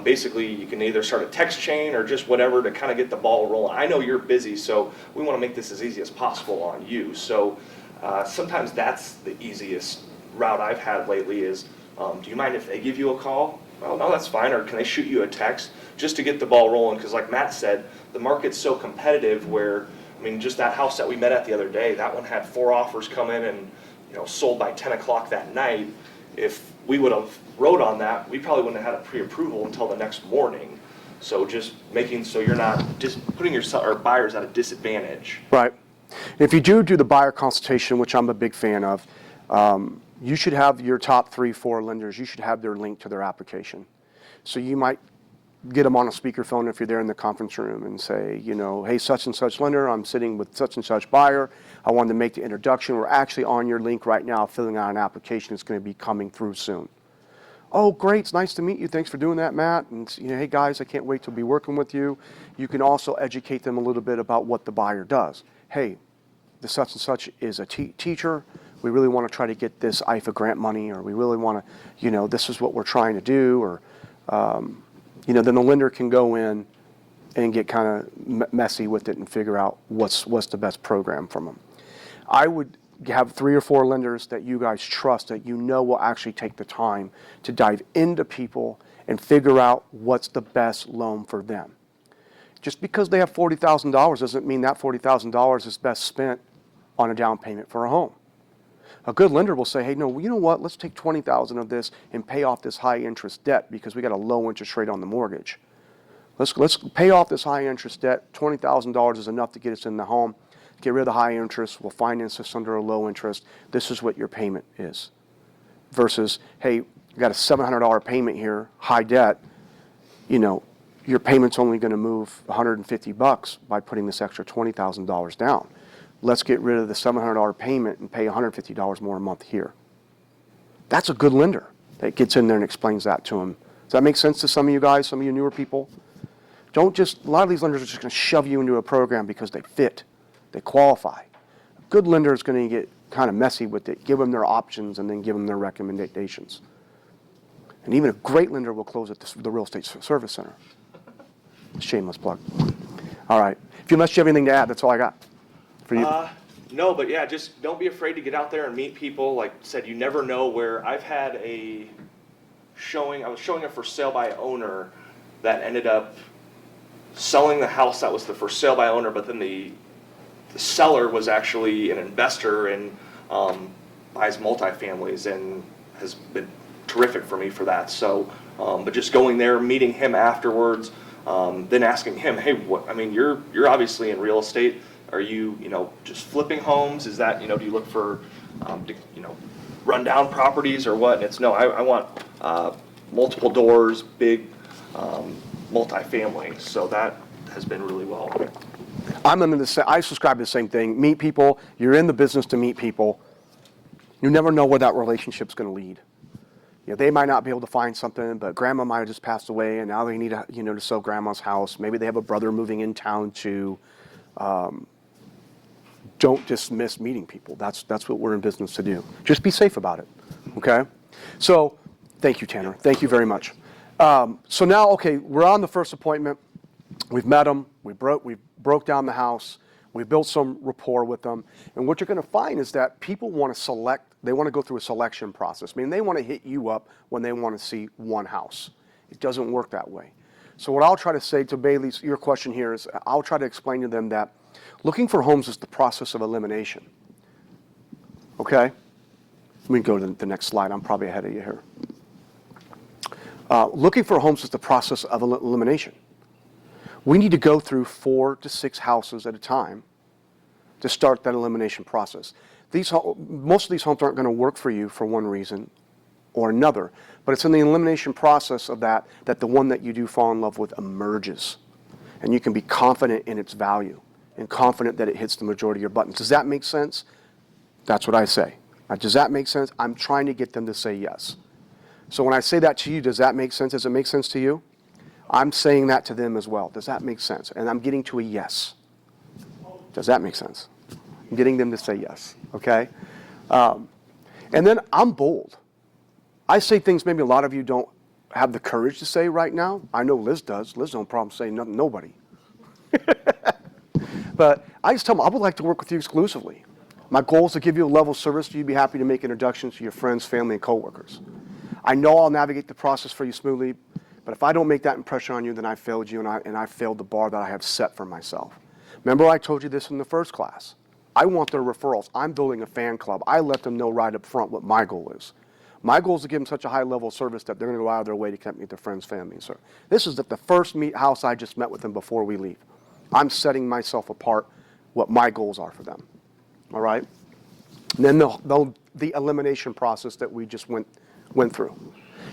S7: basically you can either start a text chain or just whatever to kind of get the ball rolling. I know you're busy, so we want to make this as easy as possible on you. So sometimes that's the easiest route I've had lately is, do you mind if they give you a call? Well, no, that's fine. Or can they shoot you a text just to get the ball rolling? Because like Matt said, the market's so competitive where, just that house that we met at the other day, that one had 4 offers come in and, sold by 10 o'clock that night. If we would have wrote on that, we probably wouldn't have had a pre-approval until the next morning. So just making so you're not just putting your buyers at a disadvantage.
S1: Right. If you do the buyer consultation, which I'm a big fan of, you should have your top 3, 4 lenders, you should have their link to their application. So you might get them on a speakerphone if you're there in the conference room and say, hey, such and such lender, I'm sitting with such and such buyer. I wanted to make the introduction. We're actually on your link right now filling out an application. It's going to be coming through soon. Oh, great. It's nice to meet you. Thanks for doing that, Matt. And hey, guys, I can't wait to be working with you. You can also educate them a little bit about what the buyer does. Hey, the such and such is a teacher. We really want to try to get this IFA grant money, or we really want to, this is what we're trying to do, or then the lender can go in and get kind of messy with it and figure out what's the best program from them. I would have 3 or 4 lenders that you guys trust that will actually take the time to dive into people and figure out what's the best loan for them. Just because they have $40,000 doesn't mean that $40,000 is best spent on a down payment for a home. A good lender will say, hey, no, you know what? Let's take $20,000 of this and pay off this high interest debt because we got a low interest rate on the mortgage. Let's pay off this high interest debt. $20,000 is enough to get us in the home. Get rid of the high interest. We'll finance this under a low interest. This is what your payment is. Versus, hey, you got a $700 payment here, high debt. Your payment's only going to move $150 by putting this extra $20,000 down. Let's get rid of the $700 payment and pay $150 more a month here. That's a good lender that gets in there and explains that to them. Does that make sense to some of you guys, some of you newer people? A lot of these lenders are just going to shove you into a program because they fit, they qualify. A good lender is going to get kind of messy with it, give them their options, and then give them their recommendations. And even a great lender will close at the Real Estate Service Center. Shameless plug. All right. Unless you have anything to add, that's all I got.
S7: No, but yeah, just don't be afraid to get out there and meet people. Like I said, you never know where I've had I was showing a for sale by owner that ended up selling the house that was the for sale by owner, but then the seller was actually an investor and buys multifamilies and has been terrific for me for that. So but just going there, meeting him afterwards, then asking him, hey, you're obviously in real estate. Are you, just flipping homes? Is that, do you look for, rundown properties or what? And it's, no, I want multiple doors, big, multifamily. So that has been really well.
S1: I subscribe to the same thing. Meet people. You're in the business to meet people. You never know where that relationship's going to lead. They might not be able to find something, but grandma might have just passed away, and now they need to sell grandma's house. Maybe they have a brother moving in town to. Don't dismiss meeting people. That's what we're in business to do. Just be safe about it. Okay. So, thank you, Tanner. Thank you very much. So now, okay, we're on the first appointment. We've met them. We broke down the house. We built some rapport with them. And what you're going to find is that people want to select. They want to go through a selection process. I mean, they want to hit you up when they want to see one house. It doesn't work that way. So what I'll try to say to Bailey's, your question here is, I'll try to explain to them that looking for homes is the process of elimination. Okay? Let me go to the next slide. I'm probably ahead of you here. Looking for homes is the process of elimination. We need to go through 4 to 6 houses at a time to start that elimination process. Most of these homes aren't going to work for you for one reason or another, but it's in the elimination process of that the one that you do fall in love with emerges. And you can be confident in its value and confident that it hits the majority of your buttons. Does that make sense? That's what I say. Does that make sense? I'm trying to get them to say yes. So when I say that to you, does that make sense? Does it make sense to you? I'm saying that to them as well. Does that make sense? And I'm getting to a yes. Does that make sense? I'm getting them to say yes, okay? And then I'm bold. I say things maybe a lot of you don't have the courage to say right now. I know Liz does. Liz don't problem saying nothing, nobody. But I just tell them, I would like to work with you exclusively. My goal is to give you a level of service so you'd be happy to make introductions to your friends, family, and coworkers. I know I'll navigate the process for you smoothly, but if I don't make that impression on you, then I failed you, and I failed the bar that I have set for myself. Remember I told you this in the first class. I want their referrals. I'm building a fan club. I let them know right up front what my goal is. My goal is to give them such a high level of service that they're going to go out of their way to connect me with their friends, family, and so this is the first house I just met with them before we leave. I'm setting myself apart, what my goals are for them. All right? And then the elimination process that we just went through.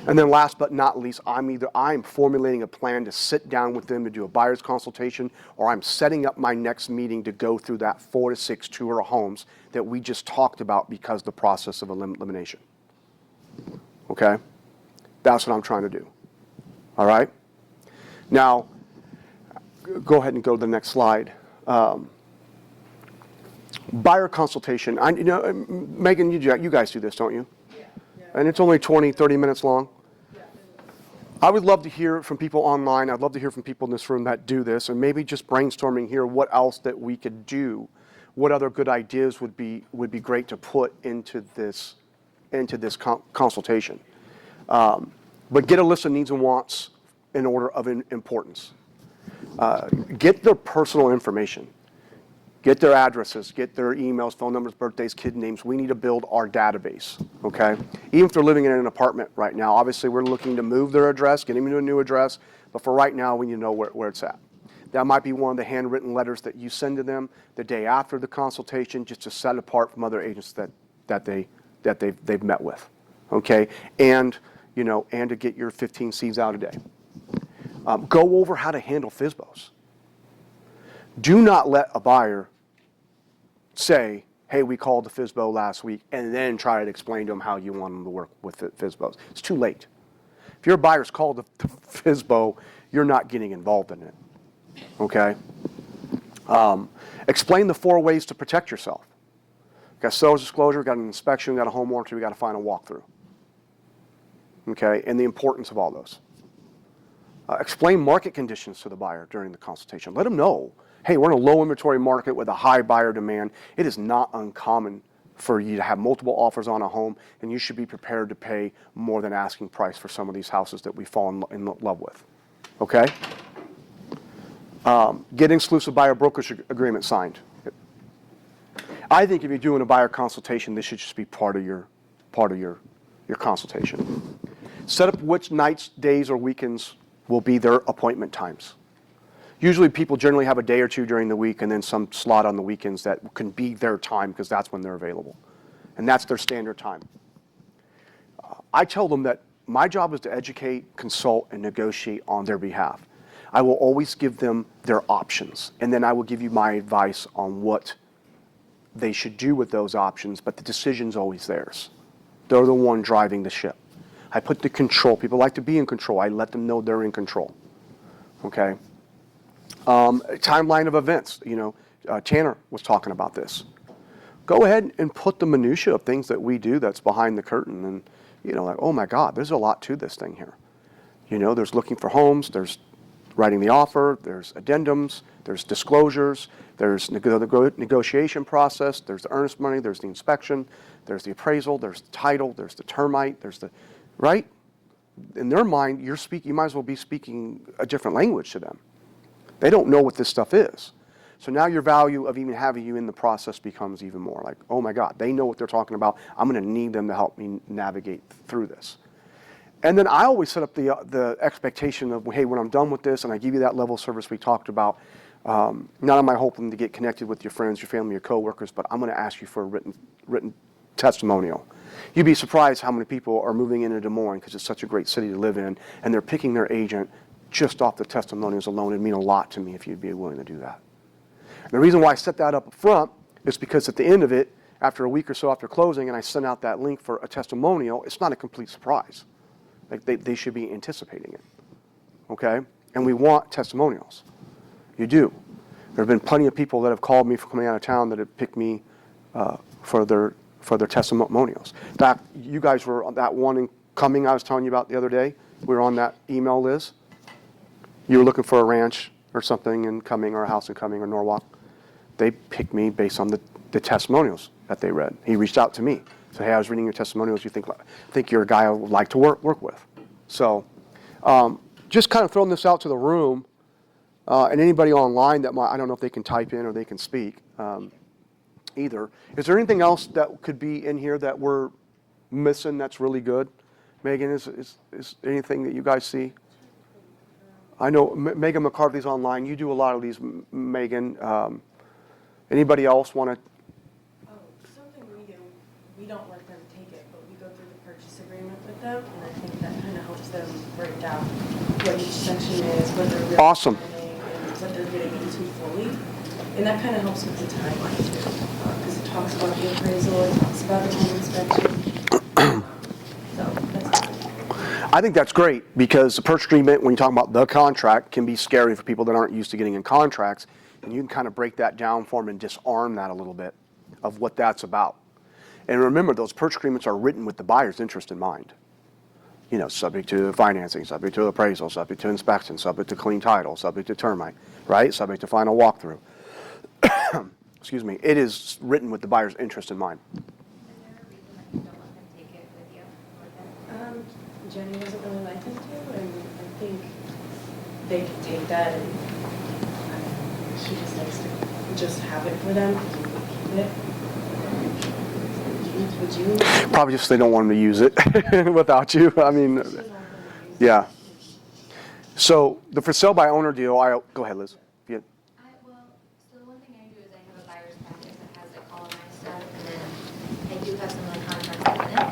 S1: And then last but not least, I'm formulating a plan to sit down with them to do a buyer's consultation, or I'm setting up my next meeting to go through that 4 to 6 tour of homes that we just talked about because the process of elimination. Okay? That's what I'm trying to do. All right? Now, go ahead and go to the next slide. Buyer consultation. Megan, you guys do this, don't you? Yeah. And it's only 20, 30 minutes long. Yeah. I would love to hear from people online. I'd love to hear from people in this room that do this, and maybe just brainstorming here what else that we could do. What other good ideas would be great to put into this consultation. But get a list of needs and wants in order of importance. Get their personal information. Get their addresses, get their emails, phone numbers, birthdays, kid names. We need to build our database, okay? Even if they're living in an apartment right now, obviously we're looking to move their address, get them into a new address, but for right now, we need to know where it's at. That might be one of the handwritten letters that you send to them the day after the consultation, just to set apart from other agents that they've met with, okay? And to get your 15 C's out a day. Go over how to handle fsbos. Do not let a buyer say, hey, we called the fsbo last week, and then try to explain to them how you want them to work with the fsbos. It's too late. If your buyer's called the fsbo, you're not getting involved in it, okay? Explain the 4 ways to protect yourself. We've got sales disclosure, we've got an inspection, we've got a home warranty, we've got a final walkthrough, okay, and the importance of all those. Explain market conditions to the buyer during the consultation. Let them know, hey, we're in a low inventory market with a high buyer demand. It is not uncommon for you to have multiple offers on a home, and you should be prepared to pay more than asking price for some of these houses that we fall in love with, okay? Get exclusive buyer brokerage agreement signed. I think if you're doing a buyer consultation, this should just be part of your consultation. Set up which nights, days, or weekends will be their appointment times. Usually people generally have a day or two during the week and then some slot on the weekends that can be their time because that's when they're available. And that's their standard time. I tell them that my job is to educate, consult, and negotiate on their behalf. I will always give them their options, and then I will give you my advice on what they should do with those options, but the decision's always theirs. They're the one driving the ship. I put the control. People like to be in control. I let them know they're in control. Okay? Timeline of events. Tanner was talking about this. Go ahead and put the minutia of things that we do that's behind the curtain, and like, oh my God, there's a lot to this thing here. There's looking for homes, there's writing the offer, there's addendums, there's disclosures, there's the negotiation process, there's the earnest money, there's the inspection, there's the appraisal, there's the title, there's the termite, there's the, right? In their mind, you might as well be speaking a different language to them. They don't know what this stuff is. So now your value of even having you in the process becomes even more like, oh my God, they know what they're talking about. I'm going to need them to help me navigate through this. And then I always set up the expectation of, hey, when I'm done with this and I give you that level of service we talked about, not am I hoping to get connected with your friends, your family, your coworkers, but I'm going to ask you for a written testimonial. You'd be surprised how many people are moving into Des Moines because it's such a great city to live in, and they're picking their agent just off the testimonials alone. It'd mean a lot to me if you'd be willing to do that. And the reason why I set that up front is because at the end of it, after a week or so after closing, and I send out that link for a testimonial, it's not a complete surprise. Like they should be anticipating it, okay? And we want testimonials. You do. There have been plenty of people that have called me for coming out of town that have picked me for their testimonials. In fact, you guys were on that one coming I was telling you about the other day. We were on that email, Liz. You were looking for a ranch or something in Cumming, or a house in Cumming or Norwalk. They picked me based on the testimonials that they read. He reached out to me. Said, hey, I was reading your testimonials. You think you're a guy I would like to work with. So just kind of throwing this out to the room, and anybody online that I don't know if they can type in or they can speak either. Is there anything else that could be in here that we're missing that's really good? Megan, is anything that you guys see? I know Megan McCarthy's online. You do a lot of these, Megan. Anybody else want to?
S9: Oh, something we do, we don't let them take it, but we go through the purchase agreement with them, and I think that kind of helps them break down what each section is, what they're really
S1: Awesome.
S9: signing, and what they're getting into fully. And that kind of helps with the timeline too, because it talks about the appraisal, it talks about the home inspection. So that's good.
S1: I think that's great because the purchase agreement, when you talk about the contract, can be scary for people that aren't used to getting in contracts. And you can kind of break that down for them and disarm that a little bit of what that's about. And remember, those purchase agreements are written with the buyer's interest in mind. Subject to financing, subject to appraisal, subject to inspection, subject to clean title, subject to termite, right? Subject to final walkthrough. Excuse me. It is written with the buyer's interest in mind.
S5: Is there a reason that you don't let them take it with you?
S9: Jenny doesn't really like them to, and I think they can take that, and she just likes to just have it for them and keep it. Would you?
S1: Probably just they don't want them to use it without you. I mean, yeah. So the for sale by owner deal, go ahead, Liz. Yeah.
S5: So the one thing I do is I have a buyer's package that has like all of my stuff, and then I do have some of the contracts in it.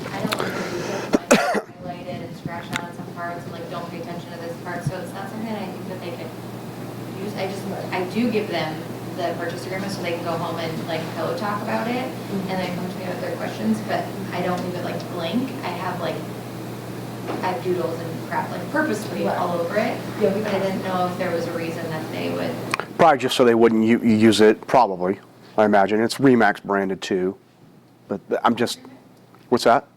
S5: I don't want to do it, like highlight it and scratch out on some parts and like don't pay attention to this part. So it's not something that I think that they can use. I do give them the purchase agreement so they can go home and like pillow talk about it, and then come to me with their questions. But I don't leave it like blank. I have doodles and crap like purposely all over it. Yeah, but I didn't know if there was a reason that they would.
S1: Probably just so they wouldn't use it. Probably, I imagine it's Remax branded too. But I'm just, what's that?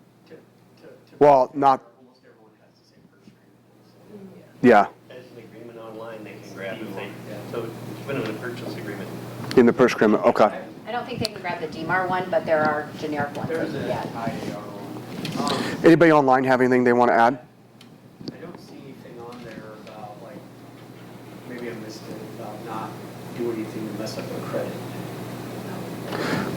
S1: Well, not.
S6: Almost everyone has the same purchase agreement.
S1: Yeah.
S3: As an agreement online, they can grab it. So it's been in the purchase agreement.
S1: In the purchase agreement. Okay.
S10: I don't think they can grab the DMAR one, but there are generic ones.
S6: There's an
S10: Yeah.
S6: IAR one.
S1: Anybody online have anything they want to add?
S6: I don't see anything on there about like, maybe I missed it, about not do anything to mess up their credit.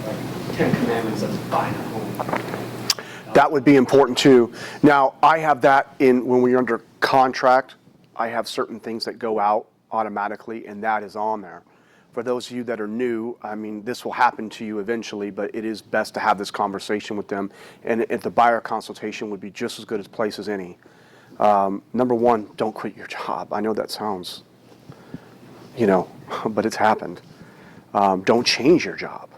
S6: Like 10 Commandments of buying a home.
S1: That would be important too. Now, I have that when we're under contract, I have certain things that go out automatically, and that is on there. For those of you that are new, I mean, this will happen to you eventually, but it is best to have this conversation with them. And if the buyer consultation would be just as good a place as any. Number one, don't quit your job. I know that sounds, but it's happened. Don't change your job,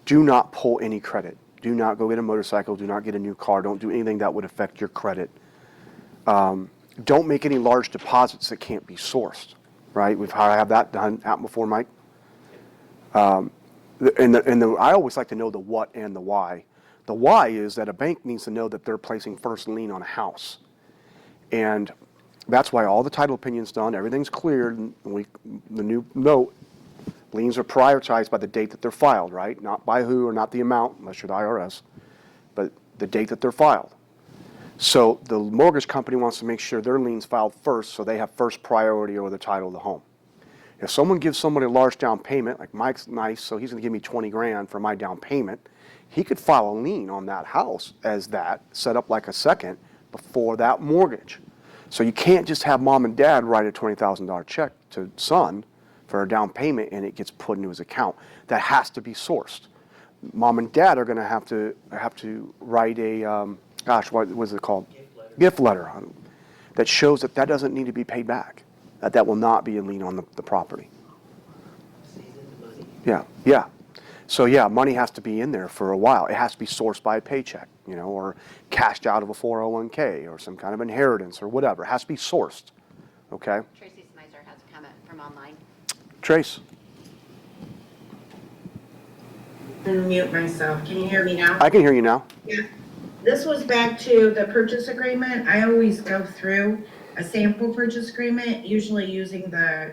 S1: do not pull any credit. Do not go get a motorcycle. Do not get a new car. Don't do anything that would affect your credit. Don't make any large deposits that can't be sourced, right? We've had that happen before, Mike. I always like to know the what and the why. The why is that a bank needs to know that they're placing first lien on a house. And that's why all the title opinion's done, everything's cleared, and the new note, liens are prioritized by the date that they're filed, right? Not by who or not the amount, unless you're the IRS, but the date that they're filed. So the mortgage company wants to make sure their lien's filed first, so they have first priority over the title of the home. If someone gives somebody a large down payment, like Mike's nice, so he's going to give me 20 grand for my down payment, he could file a lien on that house as that, set up like a second before that mortgage. So you can't just have mom and dad write a $20,000 check to son for a down payment and it gets put into his account. That has to be sourced. Mom and dad are going to have to write a what was it called? Gift letter that shows that doesn't need to be paid back. That will not be a lien on the property. Yeah. So yeah, money has to be in there for a while. It has to be sourced by a paycheck, or cashed out of a 401k or some kind of inheritance or whatever. It has to be sourced. Okay?
S10: Tracy Smizer has a comment from online.
S1: Trace.
S11: Unmute myself. Can you hear me now?
S1: I can hear you now.
S11: Yeah. This was back to the purchase agreement. I always go through a sample purchase agreement, usually using a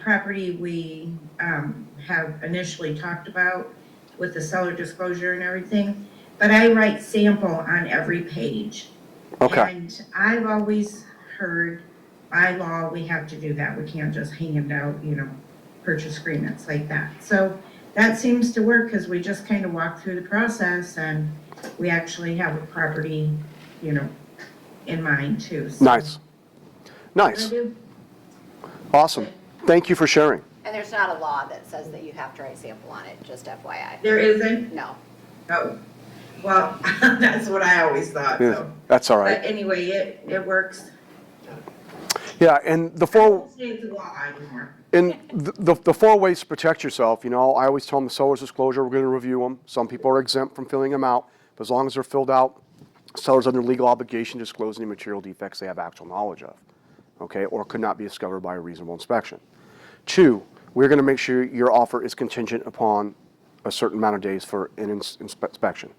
S11: property we have initially talked about with the seller disclosure and everything. But I write sample on every page.
S1: Okay.
S11: And I've always heard by law we have to do that. We can't just hand out, purchase agreements like that. So that seems to work because we just kind of walk through the process and we actually have a property, in mind too. So
S1: Nice.
S11: I do.
S1: Awesome. Thank you for sharing.
S10: And there's not a law that says that you have to write sample on it, just FYI.
S11: There isn't?
S10: No.
S11: Oh, well, that's what I always thought,
S1: Yeah,
S11: so.
S1: that's all right.
S11: But anyway, it works.
S1: Yeah, and
S11: I won't say it's a law anymore.
S1: the 4 ways to protect yourself, I always tell them the seller's disclosure, we're going to review them. Some people are exempt from filling them out, but as long as they're filled out, seller's under legal obligation to disclose any material defects they have actual knowledge of, okay, or could not be discovered by a reasonable inspection. 2, we're going to make sure your offer is contingent upon a certain amount of days for an inspection.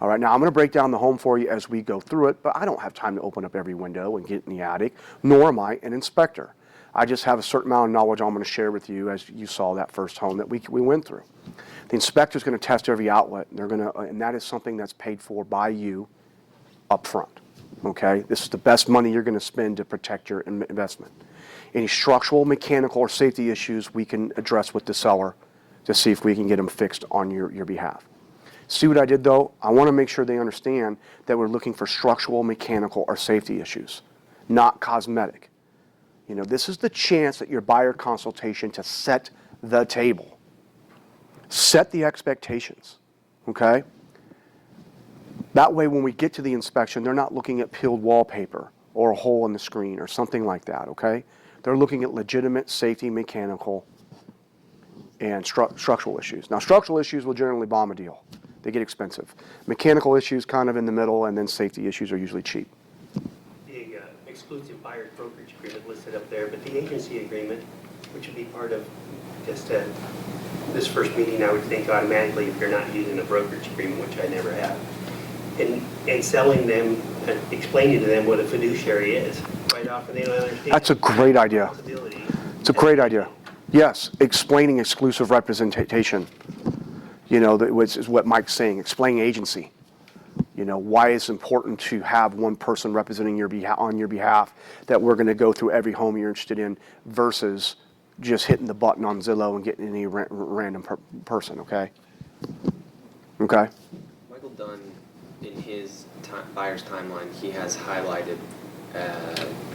S1: All right, now I'm going to break down the home for you as we go through it, but I don't have time to open up every window and get in the attic, nor am I an inspector. I just have a certain amount of knowledge I'm going to share with you as you saw that first home that we went through. The inspector's going to test every outlet, and that is something that's paid for by you up front. Okay, this is the best money you're going to spend to protect your investment. Any structural, mechanical, or safety issues we can address with the seller to see if we can get them fixed on your behalf. See what I did though? I want to make sure they understand that we're looking for structural, mechanical, or safety issues, not cosmetic. This is the chance at your buyer consultation to set the table. Set the expectations, okay? That way when we get to the inspection, they're not looking at peeled wallpaper or a hole in the screen or something like that, okay? They're looking at legitimate safety, mechanical, and structural issues. Now, structural issues will generally bomb a deal. They get expensive. Mechanical issues kind of in the middle, and then safety issues are usually cheap.
S3: The exclusive buyer's brokerage agreement listed up there, but the agency agreement, which would be part of just this first meeting, I would think automatically if you're not using a brokerage agreement, which I never have, and selling them, explaining to them what a fiduciary is. Quite often they don't understand.
S1: That's a great idea. It's a great idea. Yes, explaining exclusive representation. Which is what Mike's saying, explain agency. Why it's important to have one person representing on your behalf, that we're going to go through every home you're interested in versus just hitting the button on Zillow and getting any random person, okay? Okay?
S12: Michael Dunn, in his buyer's timeline, he has highlighted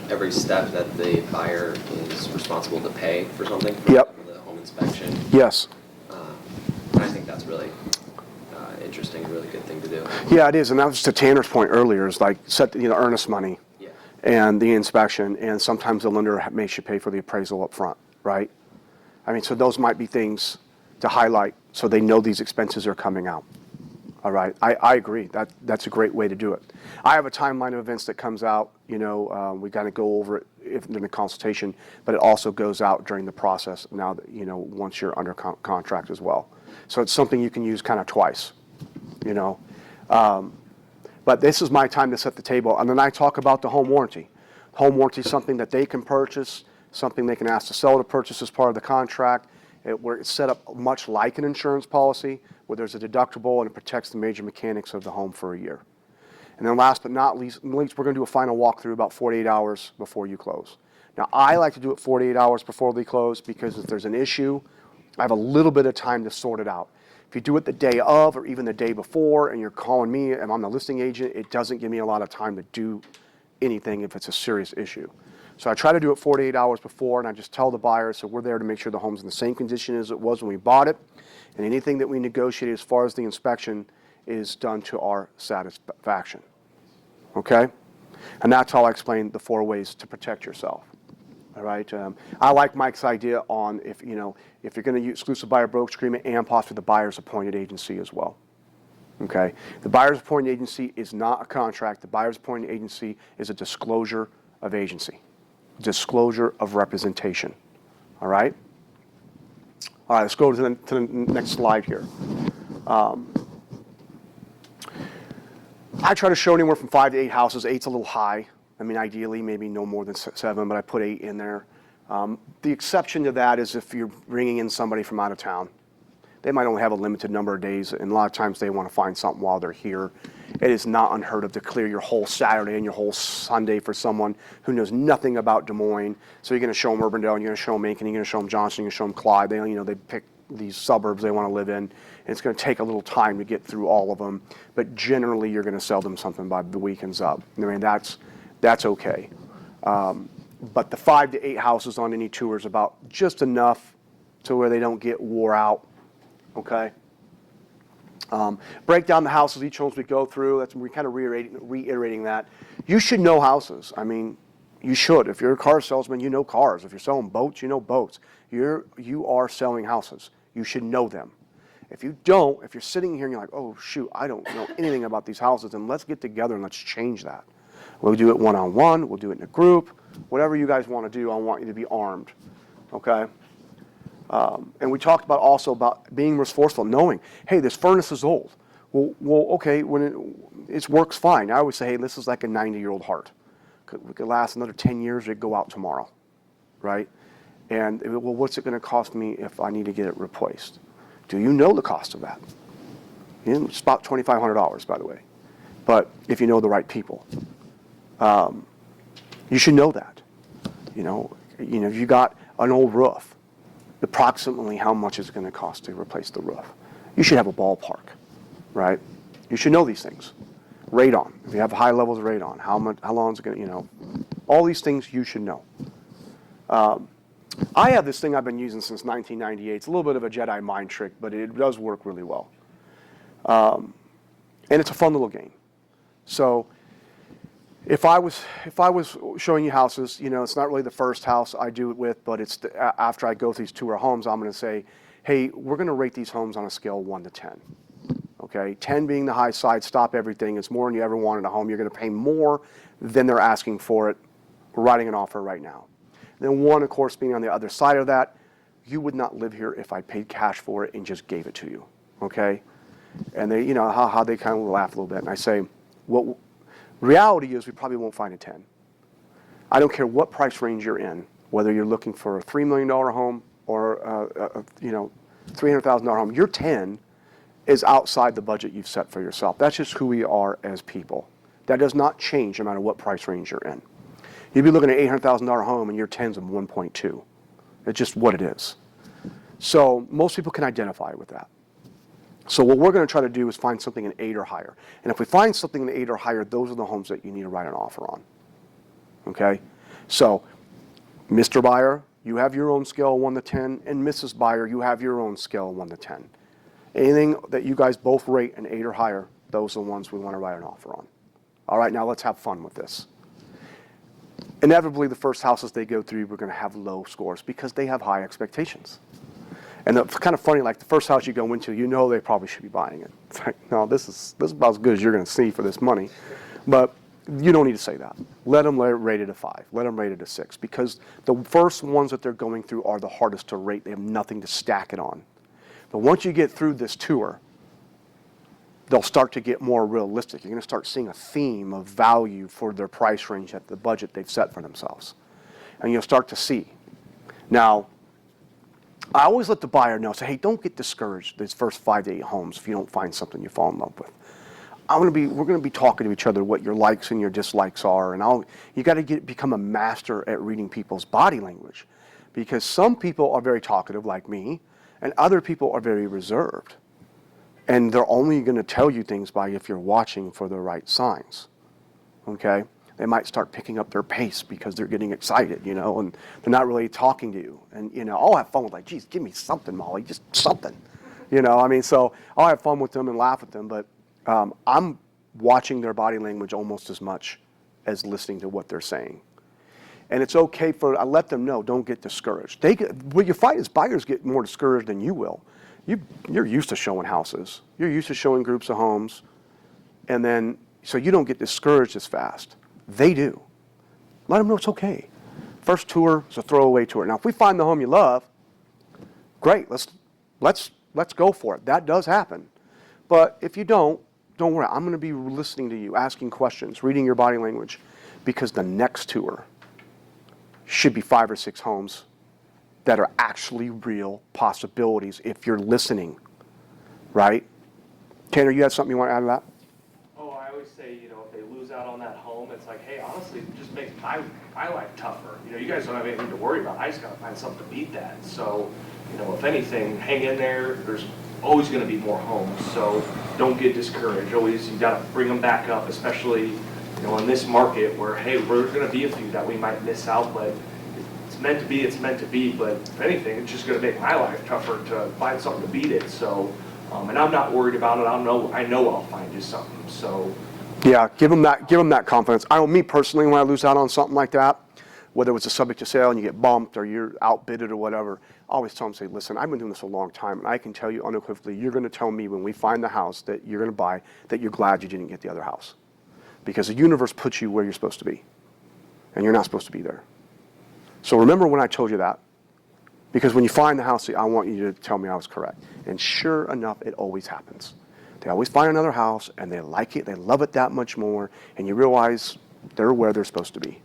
S12: every step that the buyer is responsible to pay for something. For
S1: Yep.
S12: example, the home inspection.
S1: Yes.
S12: And I think that's really interesting, a really good thing to do.
S1: Yeah, it is, and that was to Tanner's point earlier, is like set, earnest money
S12: Yeah.
S1: and the inspection, and sometimes the lender makes you pay for the appraisal up front, right? I mean, so those might be things to highlight so they know these expenses are coming out. All right, I agree. That's a great way to do it. I have a timeline of events that comes out, we kind of go over it in the consultation, but it also goes out during the process now that, once you're under contract as well. So it's something you can use kind of twice, But this is my time to set the table. And then I talk about the home warranty. Home warranty is something that they can purchase, something they can ask the seller to purchase as part of the contract, where it's set up much like an insurance policy, where there's a deductible and it protects the major mechanics of the home for a year. And then last but not least, we're going to do a final walkthrough about 48 hours before you close. Now, I like to do it 48 hours before they close because if there's an issue, I have a little bit of time to sort it out. If you do it the day of or even the day before and you're calling me and I'm the listing agent, it doesn't give me a lot of time to do anything if it's a serious issue. So I try to do it 48 hours before, and I just tell the buyer, so we're there to make sure the home's in the same condition as it was when we bought it, and anything that we negotiate as far as the inspection is done to our satisfaction. Okay? And that's how I explain the 4 ways to protect yourself. All right? I like Mike's idea on if you're going to use exclusive buyer brokerage agreement and possibly the buyer's appointed agency as well. Okay? The buyer's appointed agency is not a contract. The buyer's appointed agency is a disclosure of agency. Disclosure of representation. All right? All right, let's go to the next slide here. I try to show anywhere from 5 to 8 houses. 8's a little high. I mean, ideally, maybe no more than 7, but I put 8 in there. The exception to that is if you're bringing in somebody from out of town. They might only have a limited number of days, and a lot of times they want to find something while they're here. It is not unheard of to clear your whole Saturday and your whole Sunday for someone who knows nothing about Des Moines. So you're going to show them Urbandale, you're going to show them Macon, you're going to show them Johnson, you're going to show them Clyde. They pick these suburbs they want to live in, and it's going to take a little time to get through all of them. But generally, you're going to sell them something by the weekend's up. I mean, that's okay. But the 5 to 8 houses on any tour is about just enough to where they don't get wore out. Okay. Break down the houses, each homes we go through. We're kind of reiterating that. You should know houses. I mean, you should. If you're a car salesman, you know cars. If you're selling boats, you know boats. You are selling houses. You should know them. If you don't, if you're sitting here and you're like, oh shoot, I don't know anything about these houses, then let's get together and let's change that. We'll do it one-on-one. We'll do it in a group. Whatever you guys want to do, I want you to be armed. Okay. And we talked about being resourceful, knowing, hey, this furnace is old. Well, okay, when it works fine. I always say, hey, this is like a 90-year-old heart. It could last another 10 years. It'd go out tomorrow, right? And well, what's it going to cost me if I need to get it replaced? Do you know the cost of that? It's about $2,500, by the way. But if you know the right people, you should know that. If you got an old roof, approximately how much is it going to cost to replace the roof? You should have a ballpark, right? You should know these things. Radon, if you have high levels of radon, how long is it going to, all these things you should know. I have this thing I've been using since 1998. It's a little bit of a Jedi mind trick, but it does work really well. And it's a fun little game. So if I was showing you houses, it's not really the first house I do it with, but it's after I go through these tour homes, I'm going to say, hey, we're going to rate these homes on a scale of 1 to 10. Okay, 10 being the high side, stop everything. It's more than you ever wanted a home. You're going to pay more than they're asking for it. We're writing an offer right now. Then 1, of course, being on the other side of that, you would not live here if I paid cash for it and just gave it to you. Okay, and they, how they kind of laugh a little bit, and I say, well. Reality is we probably won't find a 10. I don't care what price range you're in, whether you're looking for a $3 million home or a $300,000 home. Your 10 is outside the budget you've set for yourself. That's just who we are as people. That does not change no matter what price range you're in. You'd be looking at an $800,000 home and your 10's of 1.2. It's just what it is. So most people can identify with that. So what we're going to try to do is find something in 8 or higher. And if we find something in 8 or higher, those are the homes that you need to write an offer on. Okay? So, Mr. Buyer, you have your own scale of 1 to 10, and Mrs. Buyer, you have your own scale of 1 to 10. Anything that you guys both rate an 8 or higher, those are the ones we want to write an offer on. All right, now let's have fun with this. Inevitably, the first houses they go through, we're going to have low scores because they have high expectations. And it's kind of funny, like the first house you go into, you know they probably should be buying it. It's like, no, this is about as good as you're going to see for this money. But you don't need to say that. Let them rate it a 5. Let them rate it a 6. Because the first ones that they're going through are the hardest to rate. They have nothing to stack it on. But once you get through this tour, they'll start to get more realistic. You're going to start seeing a theme of value for their price range at the budget they've set for themselves. And you'll start to see. Now, I always let the buyer know, say, hey, don't get discouraged these first 5 to 8 homes if you don't find something you fall in love with. We're going to be talking to each other what your likes and your dislikes are, and you got to become a master at reading people's body language, because some people are very talkative like me, and other people are very reserved, and they're only going to tell you things by if you're watching for the right signs. Okay? They might start picking up their pace because they're getting excited, and they're not really talking to you. And, I'll have fun with like, geez, give me something, Molly, just something. So I'll have fun with them and laugh at them, but I'm watching their body language almost as much as listening to what they're saying. And it's okay I let them know, don't get discouraged. What you find is buyers get more discouraged than you will. You're used to showing houses. You're used to showing groups of homes. And then, so you don't get discouraged as fast. They do. Let them know it's okay. First tour is a throwaway tour. Now, if we find the home you love, great. Let's go for it. That does happen. But if you don't worry. I'm going to be listening to you, asking questions, reading your body language, because the next tour should be 5 or 6 homes that are actually real possibilities if you're listening, right? Tanner, you have something you want to add to that?
S7: Oh, I always say, if they lose out on that home, it's like, hey, honestly, it just makes my life tougher. You guys don't have anything to worry about. I just got to find something to beat that. So, if anything, hang in there. There's always going to be more homes. So don't get discouraged. Always, you got to bring them back up, especially, in this market where, hey, we're going to be a few that we might miss out, but it's meant to be, it's meant to be. But if anything, it's just going to make my life tougher to find something to beat it. So, and I'm not worried about it. I know I'll find you something. So.
S1: Yeah, give them that confidence. I know me personally, when I lose out on something like that, whether it's a subject to sale and you get bumped or you're outbidded or whatever, I always tell them, say, listen, I've been doing this a long time, and I can tell you unequivocally, you're going to tell me when we find the house that you're going to buy that you're glad you didn't get the other house. Because the universe puts you where you're supposed to be, and you're not supposed to be there. So remember when I told you that, because when you find the house, I want you to tell me I was correct. And sure enough, it always happens. They always find another house, and they like it, they love it that much more, and you realize they're where they're supposed to be.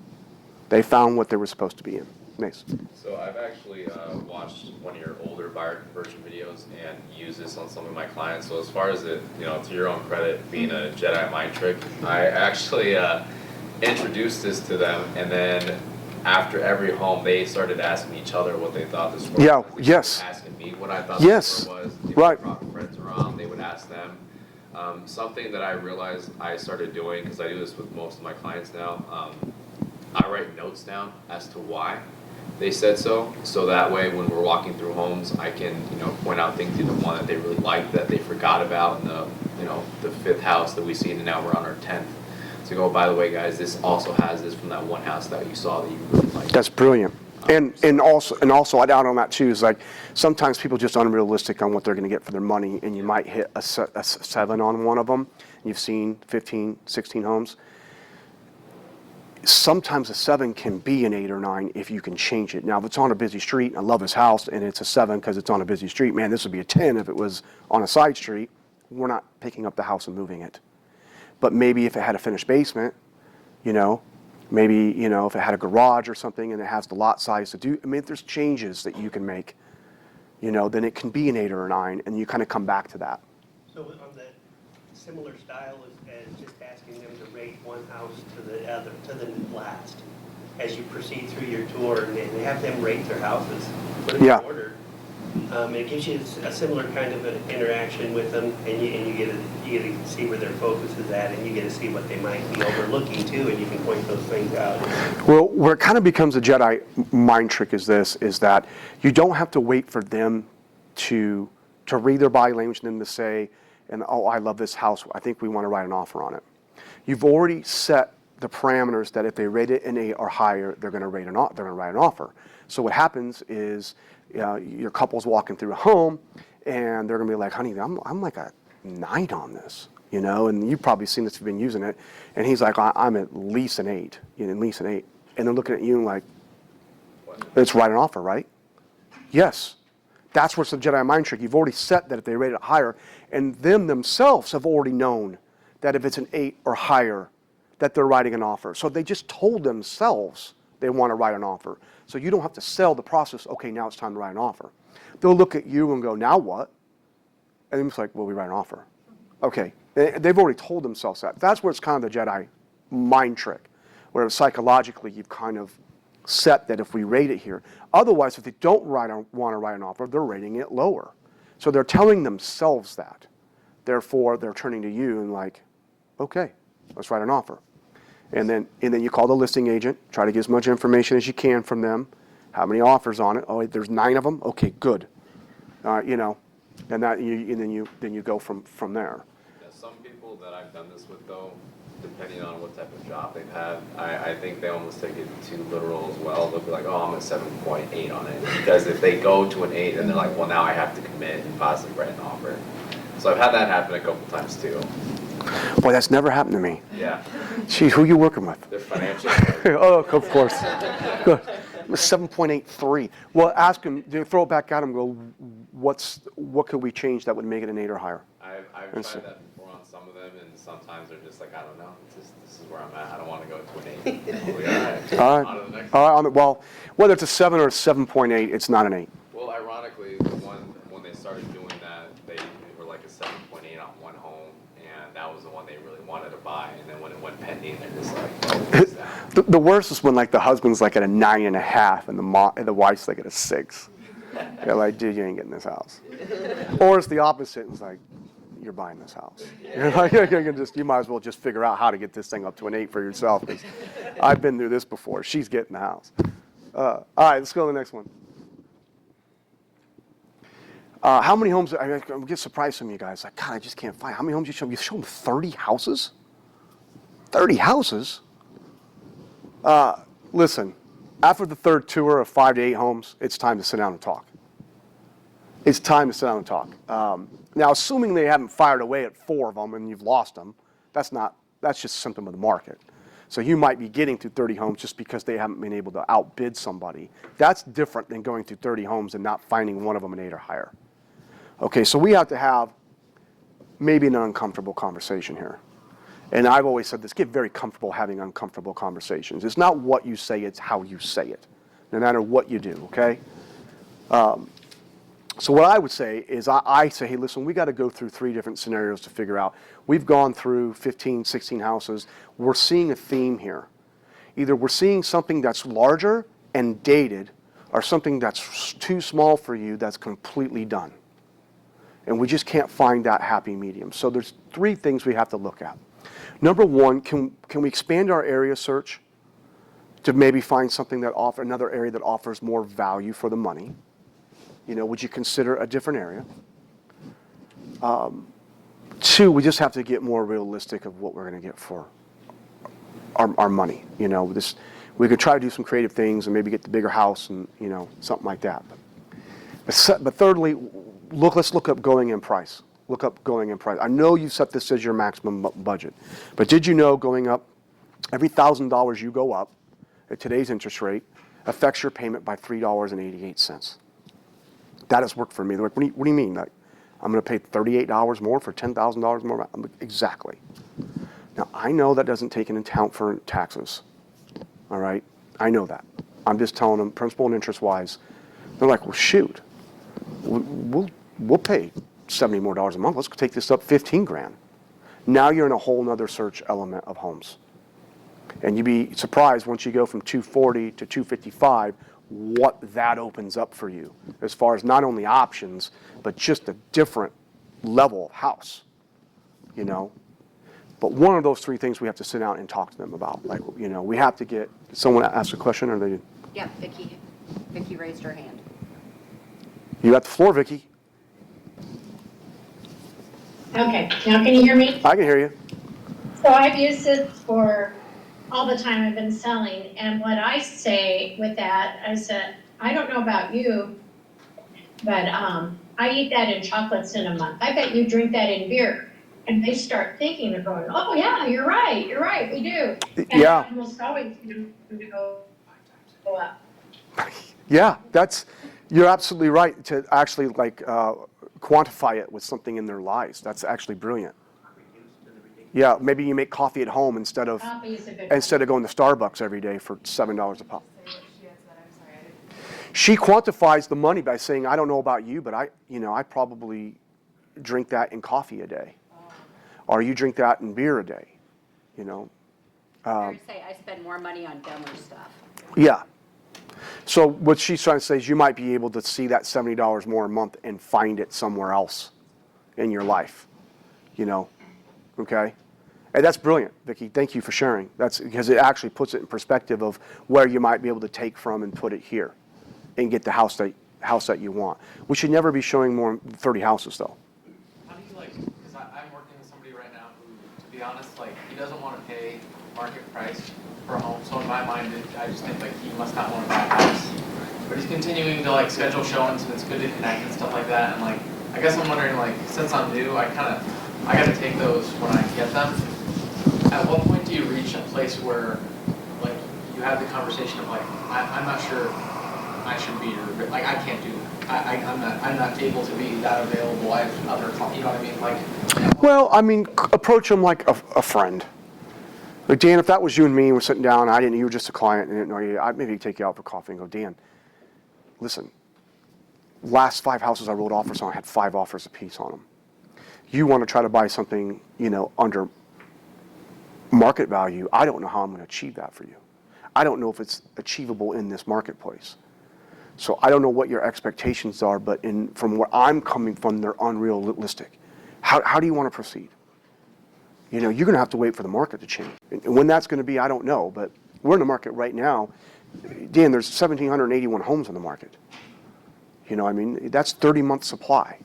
S1: They found what they were supposed to be in. Nice.
S2: So I've actually watched one of your older buyer conversion videos and used this on some of my clients. So as far as it, to your own credit, being a Jedi mind trick, I actually introduced this to them, and then after every home, they started asking each other what they thought the score was.
S1: Yeah,
S2: They
S1: yes.
S2: started asking me what I thought
S1: Yes.
S2: the score was. If
S1: Right.
S2: I brought friends around, they would ask them. Something that I realized I started doing, because I do this with most of my clients now, I write notes down as to why they said so that way when we're walking through homes, I can, point out things, either one that they really liked that they forgot about in the 5th house that we seen, and now we're on our 10th. So go, by the way, guys, this also has this from that one house that you saw that you really liked.
S1: That's brilliant. And also I'd add on that too, is like sometimes people just unrealistic on what they're going to get for their money, and you might hit a 7 on one of them. You've seen 15, 16 homes. Sometimes a 7 can be an 8 or 9 if you can change it. Now, if it's on a busy street, and I love his house, and it's a 7 because it's on a busy street, man, this would be a 10 if it was on a side street. We're not picking up the house and moving it. But maybe if it had a finished basement, maybe, if it had a garage or something and it has the lot size to do, if there's changes that you can make, then it can be an 8 or a 9, and you kind of come back to that.
S3: So on the similar style as just asking them to rate one house to the other, to the last, as you proceed through your tour, and they have them rate their houses, put them
S1: Yeah.
S3: in order, It gives you a similar kind of an interaction with them, and you get to see where their focus is at, and you get to see what they might be overlooking too, and you can point those things out.
S1: Well, where it kind of becomes a Jedi mind trick is that you don't have to wait for them to read their body language and them to say, and oh, I love this house, I think we want to write an offer on it. You've already set the parameters that if they rate it an 8 or higher, they're going to write an offer. So what happens is your couple's walking through a home, and they're going to be like, honey, I'm like a 9 on this, you know, and you've probably seen this if you've been using it. And he's like, I'm at least an 8, you know, at least an 8. And they're looking at you and like, it's write an offer, right? Yes. That's what's the Jedi mind trick. You've already set that if they rate it higher, and them themselves have already known that if it's an 8 or higher, that they're writing an offer. So they just told themselves they want to write an offer. So you don't have to sell the process, okay, now it's time to write an offer. They'll look at you and go, now what? And it's like, well, we write an offer. Okay, they've already told themselves that. That's where it's kind of the Jedi mind trick, where psychologically you've kind of set that if we rate it here. Otherwise, if they don't want to write an offer, they're rating it lower. So they're telling themselves that. Therefore, they're turning to you and like, okay, let's write an offer. And then you call the listing agent, try to get as much information as you can from them. How many offers on it? Oh, there's 9 of them? Okay, good. You know, and then you go from there.
S2: Yeah, some people that I've done this with though, depending on what type of job they've had, I think they almost take it too literal as well. They'll be like, oh, I'm a 7.8 on it. Because if they go to an 8 and they're like, well, now I have to commit and possibly write an offer. So I've had that happen a couple times too.
S1: Boy, that's never happened to me.
S2: Yeah.
S1: Gee, who are you working with?
S2: They're financial.
S1: Oh, of course. Good. 7.83. Well, ask him, throw it back at him, go, what could we change that would make it an 8 or higher?
S2: I've tried that before on some of them, and sometimes they're just like, I don't know, this is where I'm at. I don't want to go to an 8. We'll be all right.
S1: All right.
S2: On to the next
S1: All right. Well, whether it's a 7 or a 7.8, it's not an 8.
S2: Well, ironically, the one when they started doing that, they were like a 7.8 on one home, and that was the one they really wanted to buy. And then when it went pending, they're just like, oh, what's that?
S1: The worst is when like the husband's like at a 9.5 and the wife's like at a 6. They're like, dude, you ain't getting this house. Or it's the opposite. It's like, you're buying this house. You're like, you might as well just figure out how to get this thing up to an 8 for yourself. Because I've been through this before. She's getting the house. All right, let's go to the next one. How many homes? I get surprised from you guys. Like, God, I just can't find. How many homes you show them? You show them 30 houses? 30 houses? Listen, after the third tour of 5 to 8 homes, it's time to sit down and talk. It's time to sit down and talk. Now, assuming they haven't fired away at 4 of them and you've lost them, that's just a symptom of the market. So you might be getting to 30 homes just because they haven't been able to outbid somebody. That's different than going through 30 homes and not finding one of them an 8 or higher. Okay, so we have to have maybe an uncomfortable conversation here. And I've always said this, get very comfortable having uncomfortable conversations. It's not what you say, it's how you say it, no matter what you do, okay? So what I would say is I say, hey, listen, we got to go through 3 different scenarios to figure out. We've gone through 15, 16 houses. We're seeing a theme here. Either we're seeing something that's larger and dated or something that's too small for you that's completely done. And we just can't find that happy medium. So there's 3 things we have to look at. Number 1, can we expand our area search to maybe find something that another area that offers more value for the money? You know, would you consider a different area? 2, we just have to get more realistic of what we're going to get for our money. You know, we could try to do some creative things and maybe get the bigger house and, you know, something like that. But thirdly, let's look up going in price. Look up going in price. I know you set this as your maximum budget, but did you know going up, every $1,000 you go up at today's interest rate affects your payment by $3.88. That has worked for me. They're like, what do you mean? Like, I'm going to pay $38 more for $10,000 more? I'm like, exactly. Now, I know that doesn't take into account for taxes. All right? I know that. I'm just telling them, principal and interest-wise. They're like, well, shoot. We'll pay $70 more a month. Let's take this up $15,000. Now you're in a whole other search element of homes. And you'd be surprised once you go from 240 to 255, what that opens up for you as far as not only options, but just a different level of house, you know? But one of those three things we have to sit down and talk to them about. Like, you know, we have to get, did someone ask a question or they?
S10: Yeah, Vicky raised her hand.
S1: You got the floor, Vicki.
S13: Okay, now can you hear me?
S1: I can hear you.
S13: So I've used it for all the time I've been selling, and what I say with that, I said, I don't know about you, but I eat that in chocolates in a month. I bet you drink that in beer. And they start thinking, they're going, oh yeah, you're right, we do. And
S1: Yeah.
S13: almost always going to go up.
S1: Yeah, you're absolutely right to actually like quantify it with something in their lives. That's actually brilliant. Yeah, maybe you make coffee at home instead of
S13: Coffee is a good
S1: going to Starbucks every day for $7 a pop. She quantifies the money by saying, I don't know about you, but I probably drink that in coffee a day. Or you drink that in beer a day, you know.
S10: I say I spend more money on dumber stuff.
S1: Yeah. So what she's trying to say is you might be able to see that $70 more a month and find it somewhere else in your life, you know, okay? And that's brilliant, Vicki. Thank you for sharing. That's because it actually puts it in perspective of where you might be able to take from and put it here and get the house that you want. We should never be showing more than 30 houses, though.
S14: How do you because I'm working with somebody right now who, to be honest, he doesn't want to pay market price for a home. So in my mind, I just think he must not want to buy a house. But he's continuing to schedule showings and it's good to connect and stuff like that. And I guess I'm wondering since I'm new, I got to take those when I get them. At what point do you reach a place where you have the conversation of I'm not sure I should be your, I can't do that. I'm not able to be that available. I have other, you know what I mean?
S1: Well, I mean, approach them like a friend. Like, Dan, if that was you and me and we're sitting down, and you were just a client and I didn't know you, I'd maybe take you out for coffee and go, Dan, listen, last 5 houses I wrote offers on, I had 5 offers apiece on them. You want to try to buy something, under market value, I don't know how I'm going to achieve that for you. I don't know if it's achievable in this marketplace. So I don't know what your expectations are, but from where I'm coming from, they're unrealistic. How do you want to proceed? You're going to have to wait for the market to change. And when that's going to be, I don't know, but we're in the market right now. Dan, there's 1,781 homes on the market. That's 30-month supply.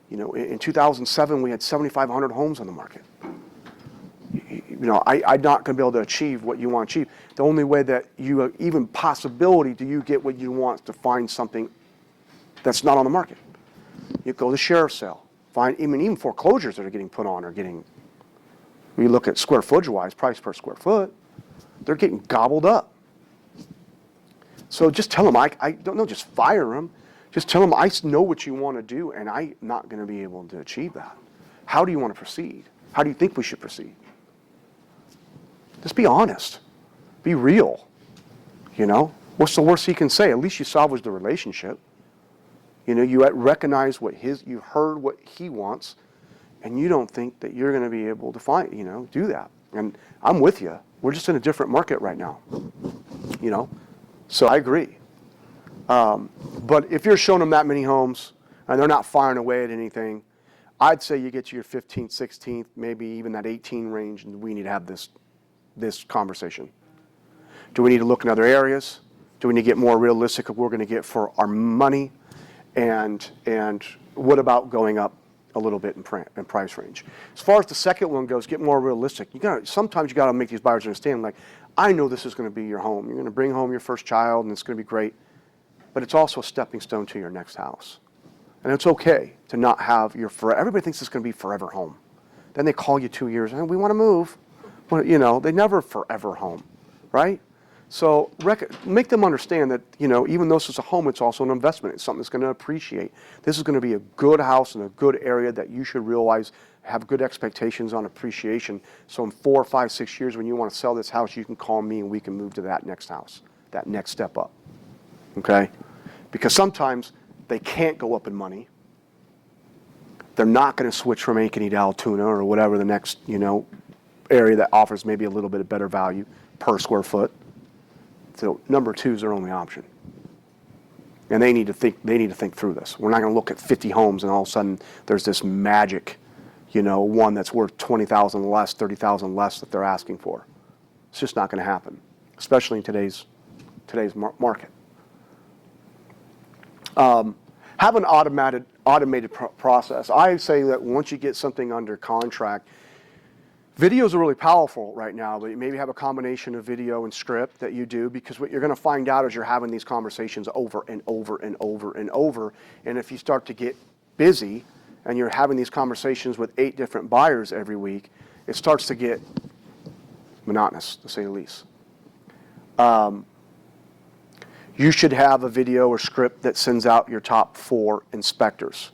S1: In 2007, we had 7,500 homes on the market. I'm not going to be able to achieve what you want to achieve. The only way that you, even possibility, do you get what you want is to find something that's not on the market. You go to sheriff's sale, find even foreclosures that are getting put on are getting. We look at square footage-wise, price per square foot, they're getting gobbled up. So just tell them, I don't know, just fire them. Just tell them, I know what you want to do, and I'm not going to be able to achieve that. How do you want to proceed? How do you think we should proceed? Just be honest. Be real. What's the worst he can say? At least you salvage the relationship. You recognize you heard what he wants, and you don't think that you're going to be able to do that. And I'm with you. We're just in a different market right now. So I agree. But if you're showing them that many homes and they're not firing away at anything, I'd say you get to your 15th, 16th, maybe even that 18 range, and we need to have this conversation. Do we need to look in other areas? Do we need to get more realistic of what we're going to get for our money? And what about going up a little bit in price range? As far as the second one goes, get more realistic. Sometimes you got to make these buyers understand, I know this is going to be your home. You're going to bring home your first child, and it's going to be great. But it's also a stepping stone to your next house. And it's okay to not have everybody thinks it's going to be forever home. Then they call you 2 years, and we want to move. Well, they never forever home, right? So make them understand that, even though this is a home, it's also an investment. It's something that's going to appreciate. This is going to be a good house in a good area that you should realize have good expectations on appreciation. So in 4, 5, 6 years, when you want to sell this house, you can call me and we can move to that next house, that next step up. Okay? Because sometimes they can't go up in money. They're not going to switch from ankeny to Altoona or whatever the next, area that offers maybe a little bit of better value per square foot. So number 2 is their only option. And they need to think through this. We're not going to look at 50 homes and all of a sudden there's this magic, one that's worth 20,000 less, 30,000 less that they're asking for. It's just not going to happen, especially in today's market. Have an automated process. I say that once you get something under contract, videos are really powerful right now, but you maybe have a combination of video and script that you do, because what you're going to find out is you're having these conversations over and over and over and over. And if you start to get busy and you're having these conversations with 8 different buyers every week, it starts to get monotonous, to say the least. You should have a video or script that sends out your top 4 inspectors.